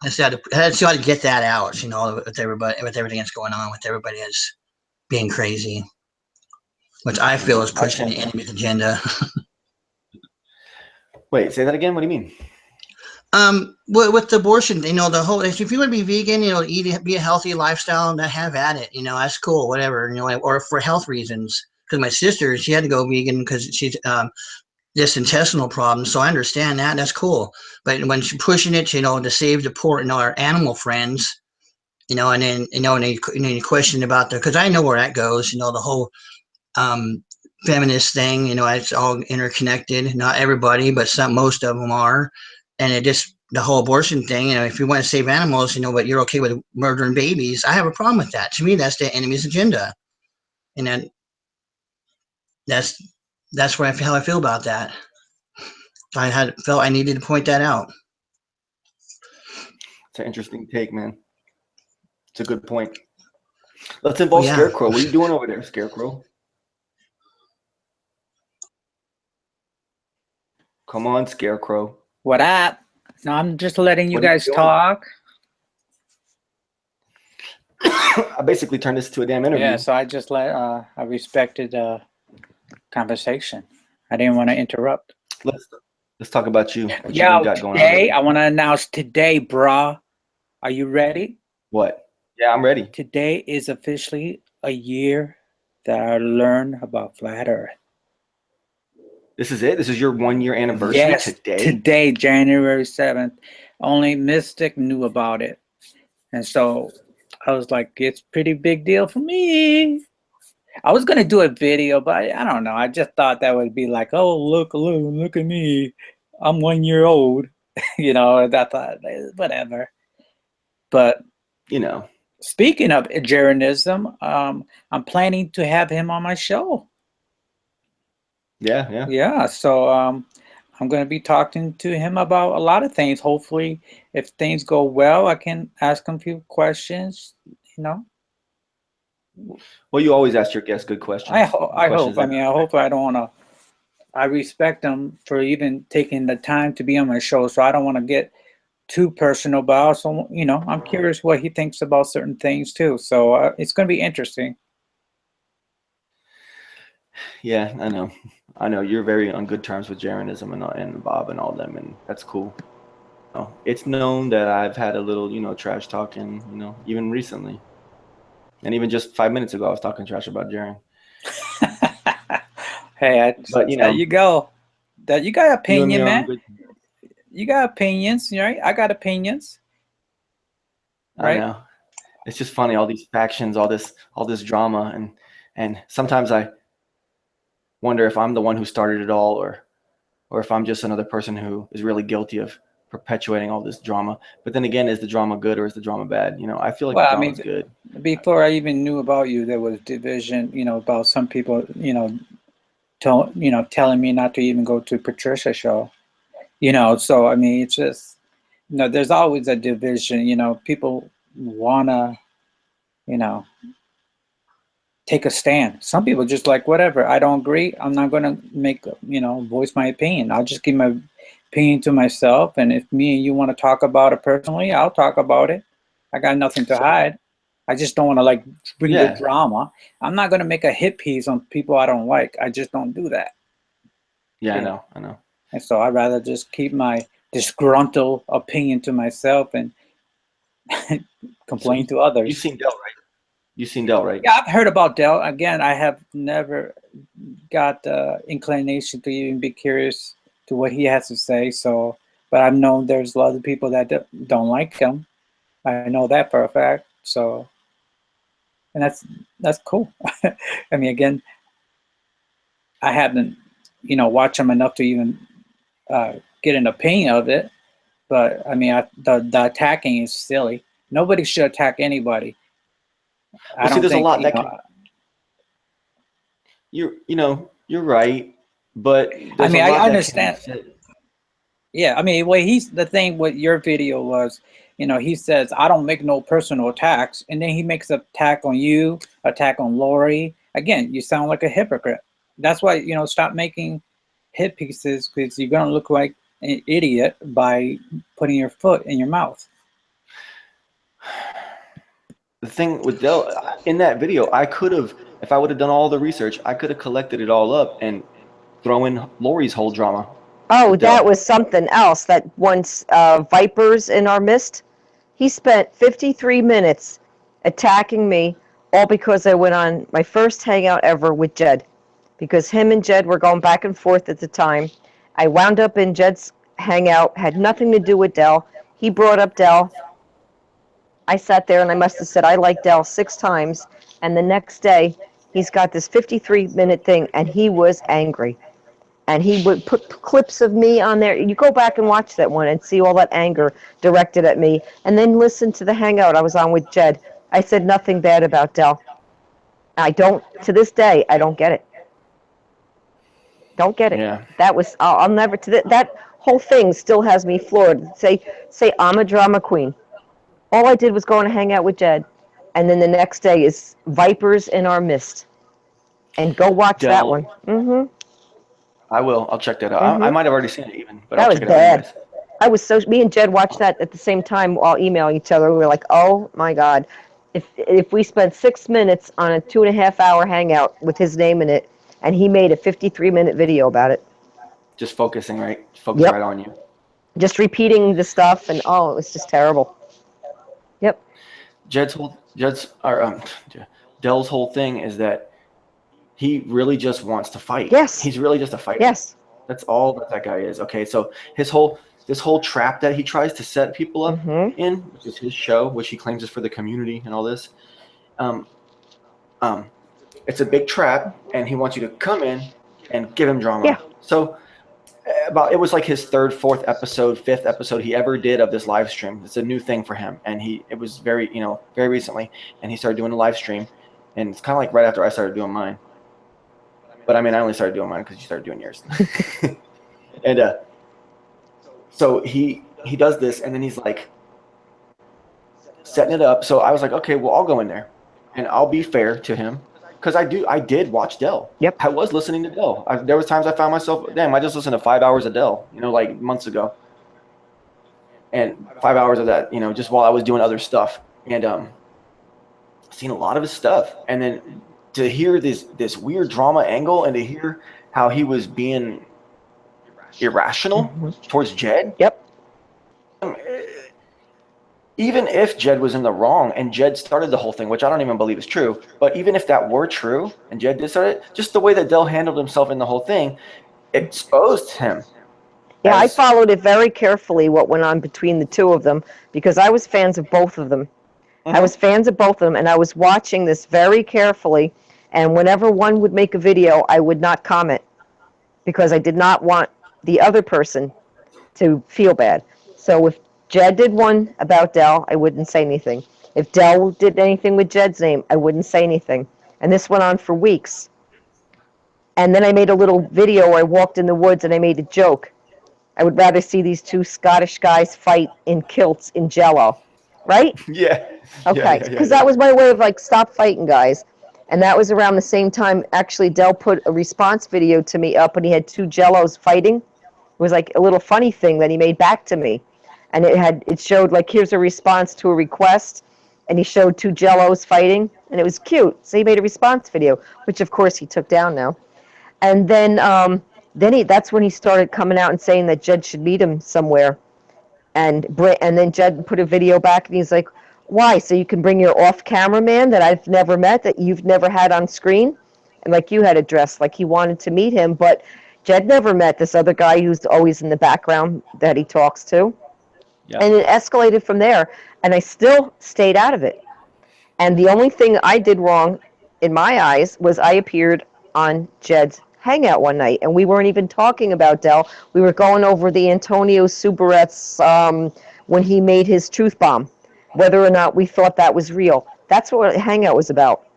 I had to get that out, with everybody, with everything that's going on, with everybody that's being crazy, which I feel is pushing the enemy's agenda. Wait, say that again. What do you mean? With the abortion, the whole. If you want to be vegan, be a healthy lifestyle, have at it. That's cool, whatever. Or for health reasons. Because my sister, she had to go vegan because she's this intestinal problem, so I understand that. That's cool. But when she's pushing it, to save the poor, our animal friends, and then and you question about because I know where that goes. The whole feminist thing. It's all interconnected. Not everybody, but most of them are, and it just the whole abortion thing. If you want to save animals, but you're okay with murdering babies, I have a problem with that. To me, that's the enemy's agenda, and that's how I feel about that. I felt I needed to point that out. It's an interesting take, man. It's a good point. Let's involve Scarecrow. What are you doing over there, Scarecrow? Come on, Scarecrow. What up? No, I'm just letting you What are you guys doing? talk. I basically turned this to a damn interview. Yeah, so I just I respected the conversation. I didn't want to interrupt. Let's talk about you. What you Yo, got going today on? I want to announce today, brah. Are you ready? What? Yeah, I'm ready. Today is officially a year that I learned about flat Earth. This is it? This is your 1 year anniversary today? Today, January 7th. Only Mystic knew about it. And so I was like, it's a pretty big deal for me. I was going to do a video, but I don't know. I just thought that would be like, oh, look at me. I'm 1 year old. And I thought, whatever. But, speaking of Jeranism, I'm planning to have him on my show. Yeah. So I'm going to be talking to him about a lot of things. Hopefully, if things go well, I can ask him a few questions. Well, you always ask your guests good questions. I hope. I hope I don't want to. I respect him for even taking the time to be on my show. So I don't want to get too personal, but also, I'm curious what he thinks about certain things too. So it's going to be interesting. Yeah, I know you're very on good terms with Jeranism and Bob and all them, and that's cool. It's known that I've had a little, trash talking, even recently. And even just 5 minutes ago, I was talking trash about Jaren. Hey, but there you go. That you got opinion, man. You got opinions, right? I got opinions. Right? I know. It's just funny, all these factions, all this drama, and sometimes I wonder if I'm the one who started it all, or if I'm just another person who is really guilty of perpetuating all this drama. But then again, is the drama good or is the drama bad? I feel like the drama's good. Before I even knew about you, there was division, about some people, telling me not to even go to Patricia's show. So it's just, there's always a division. People wanna, take a stand. Some people just like, whatever, I don't agree, I'm not gonna voice my opinion. I'll just keep my opinion to myself, and if me and you want to talk about it personally, I'll talk about it. I got nothing to hide. I just don't want to bring the drama. I'm not gonna make a hit piece on people I don't like. I just don't do that. Yeah, I know. And so I'd rather just keep my disgruntled opinion to myself and complain to others. You've seen Dell, right? You've seen Dell, right? Yeah, I've heard about Dell. Again, I have never got the inclination to even be curious to what he has to say. So, but I've known there's a lot of people that don't like him. I know that for a fact. So, and that's cool. Again, I haven't, watched him enough to even get an opinion of it. But the attacking is silly. Nobody should attack anybody. Well, see, there's a lot that you're right, but I understand. Yeah, the thing with your video was, he says, I don't make no personal attacks, and then he makes an attack on you, attack on Lori. Again, you sound like a hypocrite. That's why, stop making hit pieces, because you're gonna look like an idiot by putting your foot in your mouth. The thing with Dell, in that video, I could have, if I would have done all the research, I could have collected it all up and throw in Lori's whole drama. Oh, that was something else. That once Vipers in our midst, he spent 53 minutes attacking me, all because I went on my first hangout ever with Jed. Because him and Jed were going back and forth at the time. I wound up in Jed's hangout, had nothing to do with Dell. He brought up Dell. I sat there and I must have said, I like Dell 6 times. And the next day, he's got this 53-minute thing, and he was angry. And he would put clips of me on there. You go back and watch that one and see all that anger directed at me. And then listen to the hangout I was on with Jed. I said nothing bad about Del. I don't, to this day, I don't get it. Don't get it. Yeah. That was, I'll never, that whole thing still has me floored. Say I'm a drama queen. All I did was go and hang out with Jed. And then the next day is Vipers in Our Midst. And go watch that Del, one. Mm-hmm. I will. I'll check that out. I Mhm. might have already seen it even, but That I'll was check it out bad. anyways. I was so, me and Jed watched that at the same time while emailing each other. We were like, oh my God. If we spent 6 minutes on a 2.5 hour hangout with his name in it, and he made a 53-minute video about it. Just focusing right Yep. on you. Just repeating the stuff, and oh, it was just terrible. Yep. Dell's whole thing is that he really just wants to fight. Yes. He's really just a fighter. Yes. That's all that guy is. Okay, so this whole trap that he tries to set people up in, which is his show, which he claims is for the community and all this, it's a big trap, and he wants you to come in and give him drama. Yeah. So it was like his third, fourth episode, fifth episode he ever did of this live stream. It's a new thing for him, and it was very recently, and he started doing a live stream, and it's kind of like right after I started doing mine. But I mean, I only started doing mine because you started doing yours. And so he does this, and then he's like setting it up. So I was like, okay, well, I'll go in there, and I'll be fair to him because I did watch Del. Yep. I was listening to Del. There was times I found myself, damn, I just listened to 5 hours of Del, like months ago, and 5 hours of that, just while I was doing other stuff, and seen a lot of his stuff, and then to hear this weird drama angle and to hear how he was being irrational towards Jed. Yep. Even if Jed was in the wrong and Jed started the whole thing, which I don't even believe is true, but even if that were true and Jed did start it, just the way that Del handled himself in the whole thing exposed him. Yeah, I followed it very carefully what went on between the two of them because I was fans of both of them. I was fans of both of them, and I was watching this very carefully. And whenever one would make a video, I would not comment because I did not want the other person to feel bad. So if Jed did one about Del, I wouldn't say anything. If Del did anything with Jed's name, I wouldn't say anything. And this went on for weeks. And then I made a little video where I walked in the woods and I made a joke. I would rather see these two Scottish guys fight in kilts in Jell-O. Right? Yeah. Okay. Because that was my way of like, stop fighting, guys. And that was around the same time, actually, Del put a response video to me up, and he had two Jell-Os fighting. It was like a little funny thing that he made back to me. And it showed, like, here's a response to a request, and he showed two Jell-Os fighting, and it was cute. So he made a response video, which, of course, he took down now. And then that's when he started coming out and saying that Jed should meet him somewhere. And then Jed put a video back, and he's like, why? So you can bring your off-camera man that I've never met, that you've never had on screen? And like you had addressed, like he wanted to meet him, but Jed never met this other guy who's always in the background that he talks to. Yeah. And it escalated from there, and I still stayed out of it. And the only thing I did wrong, in my eyes, was I appeared on Jed's hangout one night, and we weren't even talking about Del. We were going over the Antonio Subaret's when he made his truth bomb, whether or not we thought that was real. That's what hangout was about.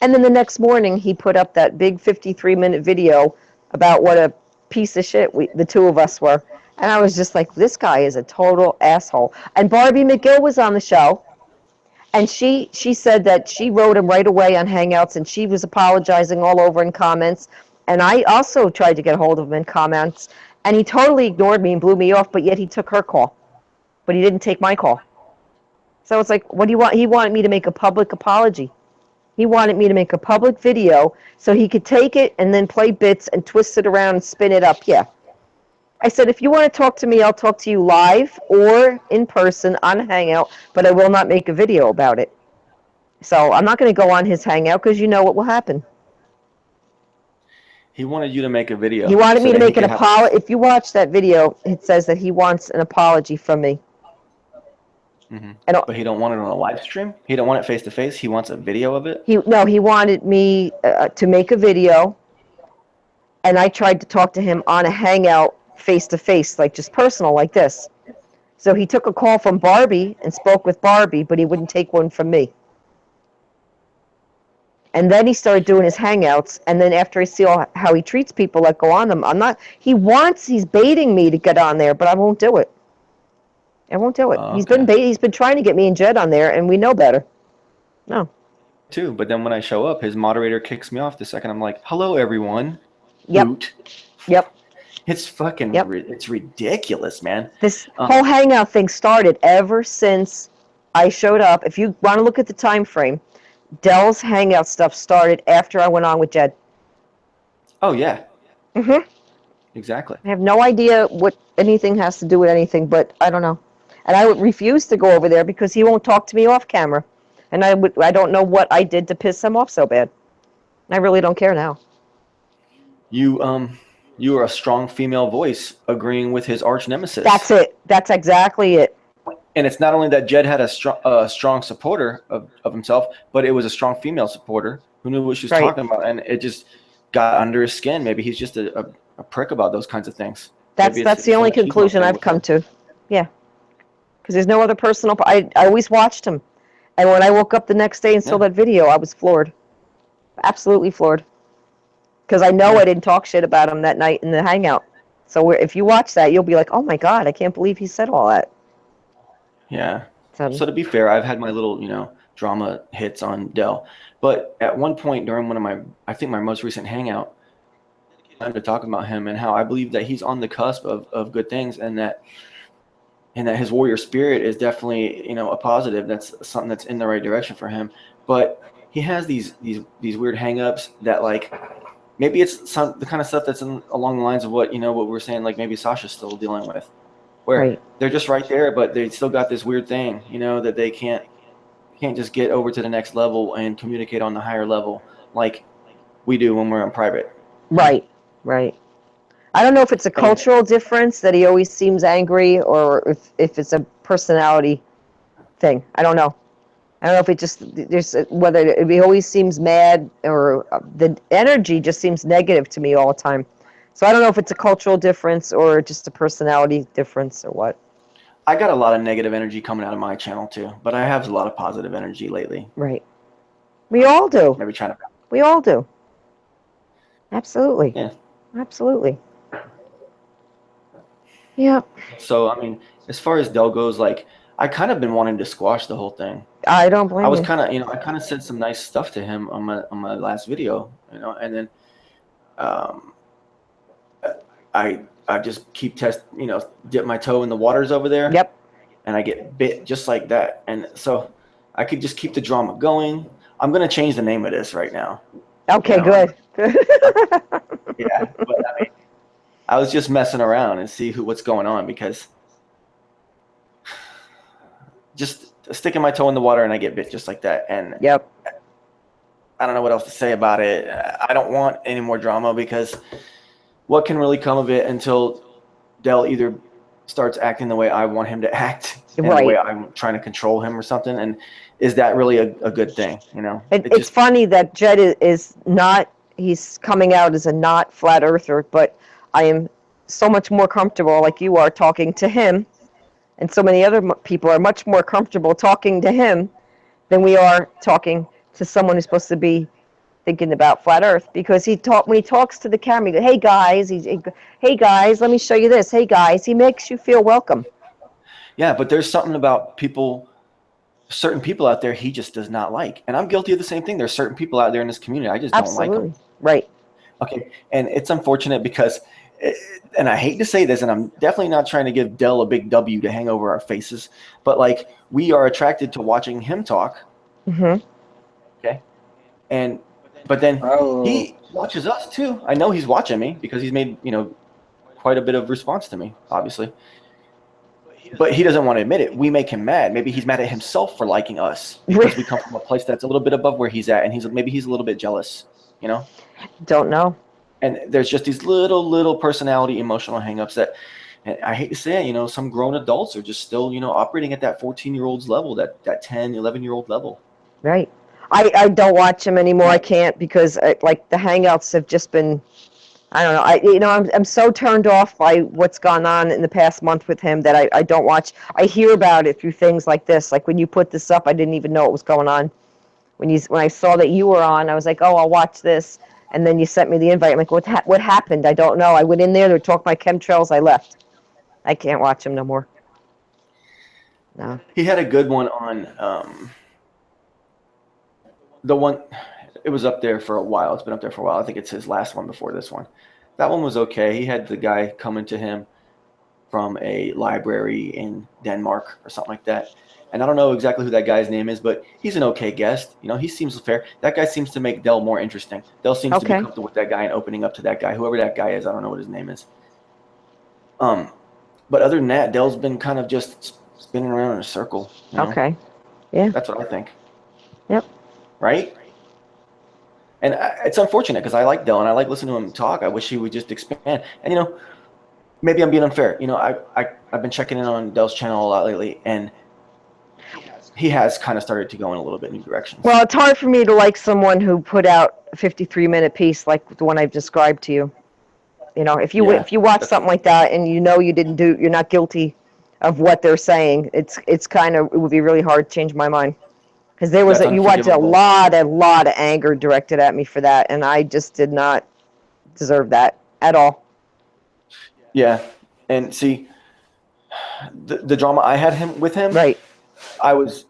And then the next morning, he put up that big 53-minute video about what a piece of shit the two of us were. And I was just like, this guy is a total asshole. And Barbie McGill was on the show. And she said that she wrote him right away on Hangouts, and she was apologizing all over in comments. And I also tried to get a hold of him in comments. And he totally ignored me and blew me off, but yet he took her call. But he didn't take my call. So it's like, what do you want? He wanted me to make a public apology. He wanted me to make a public video so he could take it and then play bits and twist it around and spin it up. Yeah. I said, if you want to talk to me, I'll talk to you live or in person on Hangout, but I will not make a video about it. So I'm not going to go on his Hangout because you know what will happen. He wanted you to make a video. He wanted me to make an apology. If you watch that video, it says that he wants an apology from me. Mm-hmm. But he don't want it on a live stream? He don't want it face-to-face? He wants a video of it? He wanted me to make a video and I tried to talk to him on a hangout face to face, like just personal, like this. So he took a call from Barbie and spoke with Barbie, but he wouldn't take one from me. And then he started doing his hangouts. And then after I see how he treats people that go on them, I'm not. He's baiting me to get on there, but I won't do it. I won't do it. Oh, He's okay. been trying to get me and Jed on there, and we know better. No. Too, but then when I show up, his moderator kicks me off the second. I'm like, "Hello, everyone." Yep. Boot. Yep. It's fucking. Yep. It's ridiculous, man. This whole hangout thing started ever since I showed up. If you want to look at the time frame, Dell's hangout stuff started after I went on with Jed. Oh yeah. Mhm. Exactly. I have no idea what anything has to do with anything, but I don't know. And I would refuse to go over there because he won't talk to me off camera. And I don't know what I did to piss him off so bad. I really don't care now. You are a strong female voice agreeing with his arch nemesis. That's it. That's exactly it. And it's not only that Jed had a strong supporter of himself, but it was a strong female supporter who knew what she was Right. talking about, and it just got under his skin. Maybe he's just a prick about those kinds of things. That's the only conclusion I've come to. Yeah. Because there's no other personal. I always watched him. And when I woke up the next day and saw that video, I was floored. Absolutely floored. Because I know I didn't talk shit about him that night in the hangout. So if you watch that, you'll be like, oh my God, I can't believe he said all that. Yeah. So to be fair, I've had my little, drama hits on Dell. But at one point during one of my most recent hangout, I'm to talk about him and how I believe that he's on the cusp of good things, and that his warrior spirit is definitely, a positive. That's something that's in the right direction for him. But he has these weird hang-ups that, like, maybe it's the kind of stuff that's along the lines of what we're saying, like maybe Sasha's still dealing with, where they're just right there, but they still got this weird thing, that they can't just get over to the next level and communicate on the higher level like we do when we're in private. Right. I don't know if it's a cultural difference that he always seems angry, or if it's a personality thing. I don't know. I don't know if it just whether he always seems mad, or the energy just seems negative to me all the time. So I don't know if it's a cultural difference or just a personality difference or what. I got a lot of negative energy coming out of my channel too, but I have a lot of positive energy lately. Right. We all do. Maybe trying to. We all do. Absolutely. Yeah. Absolutely. Yeah. So I mean, as far as Dell goes, like, I kind of been wanting to squash the whole thing. I don't blame you. I was kind of, I kind of said some nice stuff to him on my last video, and then I just keep dip my toe in the waters over there. Yep. And I get bit just like that. And so I could just keep the drama going. I'm going to change the name of this right now. Okay, good. Yeah, but I mean, I was just messing around and see what's going on, because just sticking my toe in the water and I get bit just like that. And yep. I don't know what else to say about it. I don't want any more drama, because what can really come of it until Dell either starts acting the way I want him to act, and the way I'm trying to control him or something. And is that really a good thing? It's funny that Jed is not, he's coming out as a not flat earther, but I am so much more comfortable, like you are, talking to him. And so many other people are much more comfortable talking to him than we are talking to someone who's supposed to be thinking about flat Earth, because when he talks to the camera, he goes, "Hey guys," "Hey guys, let me show you this. Hey guys," he makes you feel welcome. Yeah, but there's something about certain people out there he just does not like, and I'm guilty of the same thing. There's certain people out there in this community I just don't like them. Right. Okay, and it's unfortunate because, and I hate to say this, and I'm definitely not trying to give Dell a big W to hang over our faces, but like, we are attracted to watching him talk. Mm-hmm. Okay, but then he watches us too. I know he's watching me because he's made, quite a bit of response to me, obviously. But he doesn't want to admit it. We make him mad. Maybe he's mad at himself for liking us because we come from a place that's a little bit above where he's at, and maybe he's a little bit jealous, Don't know. And there's just these little personality, emotional hangups that, and I hate to say it, some grown adults are just still, operating at that 14-year-old's level, that 10, 11-year-old level. Right. I don't watch him anymore. I can't, because like the hangouts have just been I don't know. I'm so turned off by what's gone on in the past month with him that I don't watch. I hear about it through things like this. Like when you put this up, I didn't even know what was going on. When I saw that you were on, I was like, oh, I'll watch this. And then you sent me the invite. I'm like, what happened? I don't know. I went in there. They were talking about chemtrails. I left. I can't watch him no more. No. He had a good one on the one. It was up there for a while. It's been up there for a while. I think it's his last one before this one. That one was okay. He had the guy coming to him from a library in Denmark or something like that. And I don't know exactly who that guy's name is, but he's an okay guest. You know, he seems fair. That guy seems to make Dell more interesting. Dell seems to be Okay. comfortable with that guy and opening up to that guy, whoever that guy is. I don't know what his name is. But other than that, Dell's been kind of just spinning around in a circle. You know? Okay. Yeah. That's what I think. Yep. Right? And it's unfortunate because I like Dell and I like listening to him talk. I wish he would just expand. And, you know, maybe I'm being unfair. You know, I've been checking in on Dell's channel a lot lately, and he has kind of started to go in a little bit new directions. Well, it's hard for me to like someone who put out a 53-minute piece like the one I've described to you. You know, if you watch something like that and you know you're not guilty of what they're saying, it would be really hard to change my mind. Because you watched a lot of anger directed at me for that, and I just did not deserve that at all. Yeah, and see, the drama I had with him, right? I was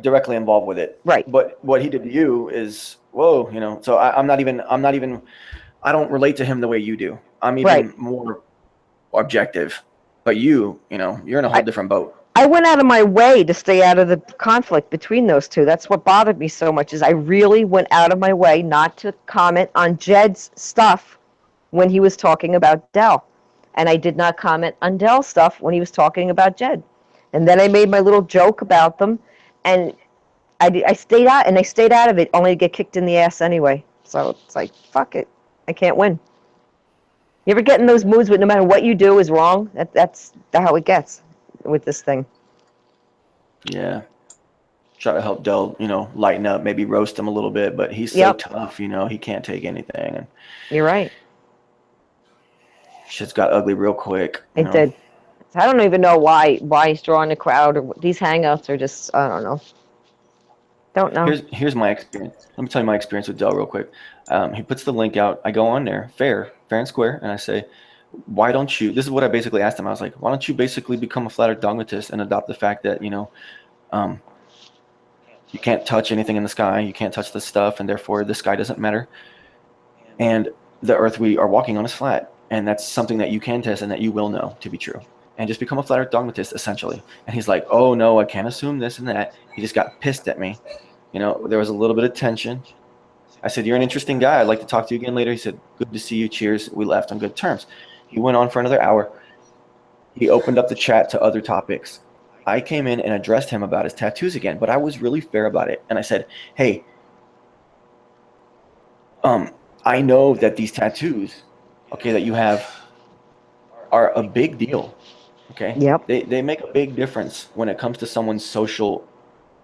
directly involved with it, right? But what he did to you is, whoa, you know. So I'm not even. I don't relate to him the way you do. I'm even more objective. But you know, you're in a whole different boat. I went out of my way to stay out of the conflict between those two. That's what bothered me so much, is I really went out of my way not to comment on Jed's stuff when he was talking about Dell. And I did not comment on Dell's stuff when he was talking about Jed. And then I made my little joke about them, and I stayed out, and I stayed out of it only to get kicked in the ass anyway. So it's like, fuck it. I can't win. You ever get in those moods where no matter what you do is wrong? That's how it gets with this thing. Yeah. Try to help Dell, you know, lighten up, maybe roast him a little bit, but he's so tough, you know, he can't take anything. And you're right. Shit's got ugly real quick. It did. I don't even know why he's drawing a crowd, or these hangouts are just, I don't know. Don't know. Here's my experience. Let me tell you my experience with Dell real quick. He puts the link out. I go on there, fair and square, and I say, why don't you, this is what I basically asked him. I was like, why don't you basically become a flat earth dogmatist and adopt the fact that, you know, you can't touch anything in the sky, you can't touch this stuff, and therefore the sky doesn't matter. And the earth we are walking on is flat. And that's something that you can test and that you will know to be true. And just become a flat earth dogmatist, essentially. And he's like, oh, no, I can't assume this and that. He just got pissed at me. You know, there was a little bit of tension. I said, you're an interesting guy. I'd like to talk to you again later. He said, good to see you. Cheers. We left on good terms. He went on for another hour. He opened up the chat to other topics. I came in and addressed him about his tattoos again, but I was really fair about it. And I said, hey, I know that these tattoos, okay, that you have are a big deal. Okay. Yep. They make a big difference when it comes to someone's social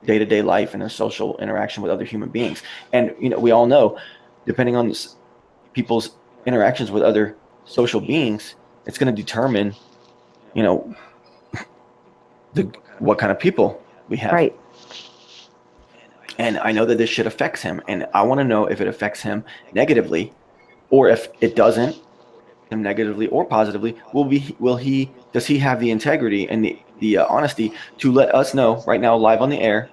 day-to-day life and their social interaction with other human beings. And, you know, we all know, depending on people's interactions with other social beings, it's going to determine, you know, what kind of people we have. Right. And I know that this shit affects him, and I want to know if it affects him negatively, or if it doesn't him negatively or positively. Does he have the integrity and the honesty to let us know right now, live on the air,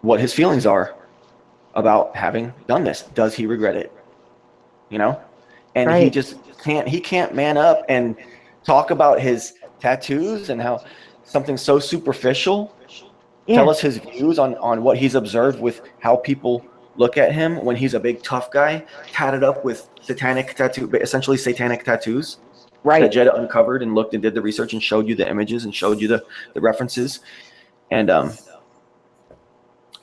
what his feelings are about having done this? Does he regret it? You know, and he just can't man up and talk about his tattoos and how something so superficial. Tell us his views on what he's observed with how people look at him when he's a big tough guy, tatted up with essentially satanic tattoos. Right. That Jed uncovered and looked and did the research and showed you the images and showed you the references. And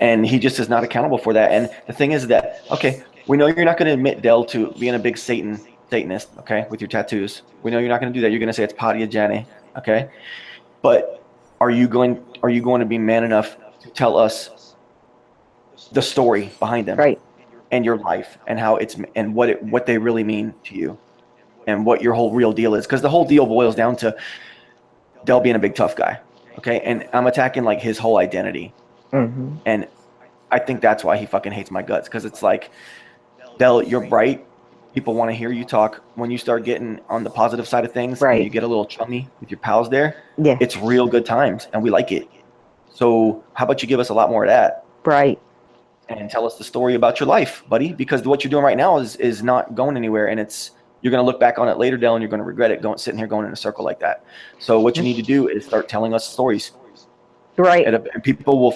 he just is not accountable for that. And the thing is that, okay, we know you're not going to admit, Dell, to being a big Satanist, okay, with your tattoos. We know you're not going to do that. You're going to say it's Padiajane, okay? But are you going to be man enough to tell us the story behind them? Right. and your life and how it's and what they really mean to you and what your whole real deal is. Because the whole deal boils down to Dell being a big tough guy. Okay. And I'm attacking like his whole identity. Mm-hmm. And I think that's why he fucking hates my guts. Because it's like, Dell, you're bright. People want to hear you talk. When you start getting on the positive side of things Right. and you get a little chummy with your pals there, Yeah. it's real good times and we like it. So how about you give us a lot more of that Right. and tell us the story about your life, buddy? Because what you're doing right now is not going anywhere, and you're going to look back on it later, Dell, and you're going to regret it sitting here going in a circle like that. So what you need to do is start telling us stories. Right. And people will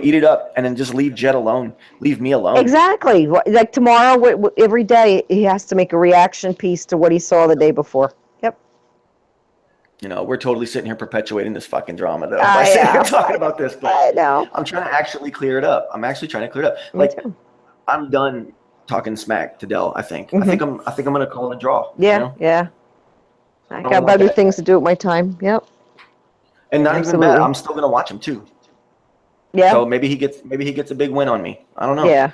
eat it up and then just leave Jet alone. Leave me alone. Exactly. Like tomorrow, every day, he has to make a reaction piece to what he saw the day before. Yep. You know, we're totally sitting here perpetuating this fucking drama, though. I By sitting here know. talking about this, but I know. I'm trying to actually clear it up. I'm actually trying to clear it up. Me Like, too. I'm done talking smack to Dell. I think. Mhm. I think I'm gonna call it a draw. Yeah. You know? Yeah. I don't got want other that. things to do with my time. Yep. And not even Absolutely. bad. I'm still gonna watch him too. Yeah. So maybe he gets a big win on me. I don't know. Yeah.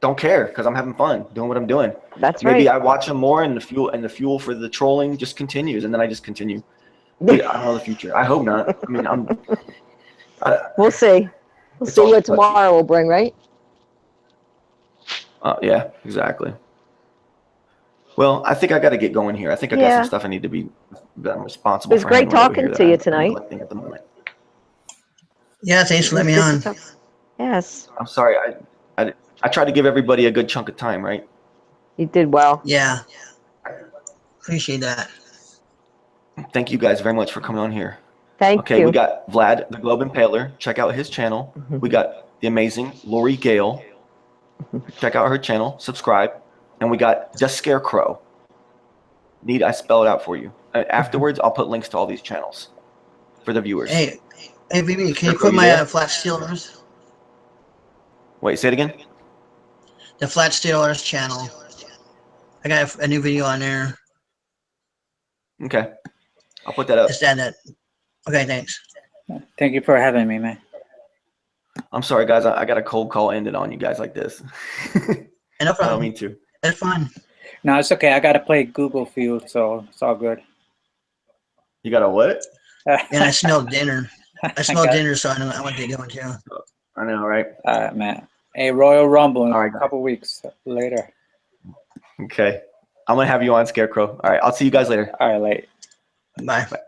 Don't care because I'm having fun doing what I'm doing. That's Maybe right. I watch him more, and the fuel for the trolling just continues, and then I just continue. I don't know the future. I hope not. I mean, We'll see. We'll It's see all what touchy. tomorrow will bring, right? Yeah, exactly. Well, I think I got to get going here. I think I got Yeah. some stuff I need to be that I'm responsible It was for great handling over talking here to that you I'm tonight. neglecting at the moment. Yeah, thanks for It was letting me good to on. talk. Yes. I'm sorry. I tried to give everybody a good chunk of time, right? You did well. Yeah, appreciate that. Thank you guys very much for coming on here. Thank Okay, you. we got Vlad, the Globe Impaler. Check out his channel. We got the amazing Lori Gale. Check out her channel. Subscribe. And we got DaSkarekrow. Need I spell it out for you? Afterwards, I'll put links to all these channels for the viewers. Hey, BB, can you Scarecrow, put you my there? Flat Steel Earth? Wait, say it again. The Flat Steel Earth channel. I got a new video on there. Okay, I'll put that up. Just add that. Okay, thanks. Thank you for having me, man. I'm sorry, guys. I got a cold call ended on you guys like this. And no I don't problem. mean to. That's fine. No, it's okay. I got to play Google Field, so it's all good. You got a what? And I smelled dinner. I smelled got it. dinner, so I want to get going too. I know, right? All right, man. A Royal Rumble in All right, a guys. couple weeks later. Okay. I'm going to have you on, Scarecrow. All right. I'll see you guys later. All right, late. Bye. Bye.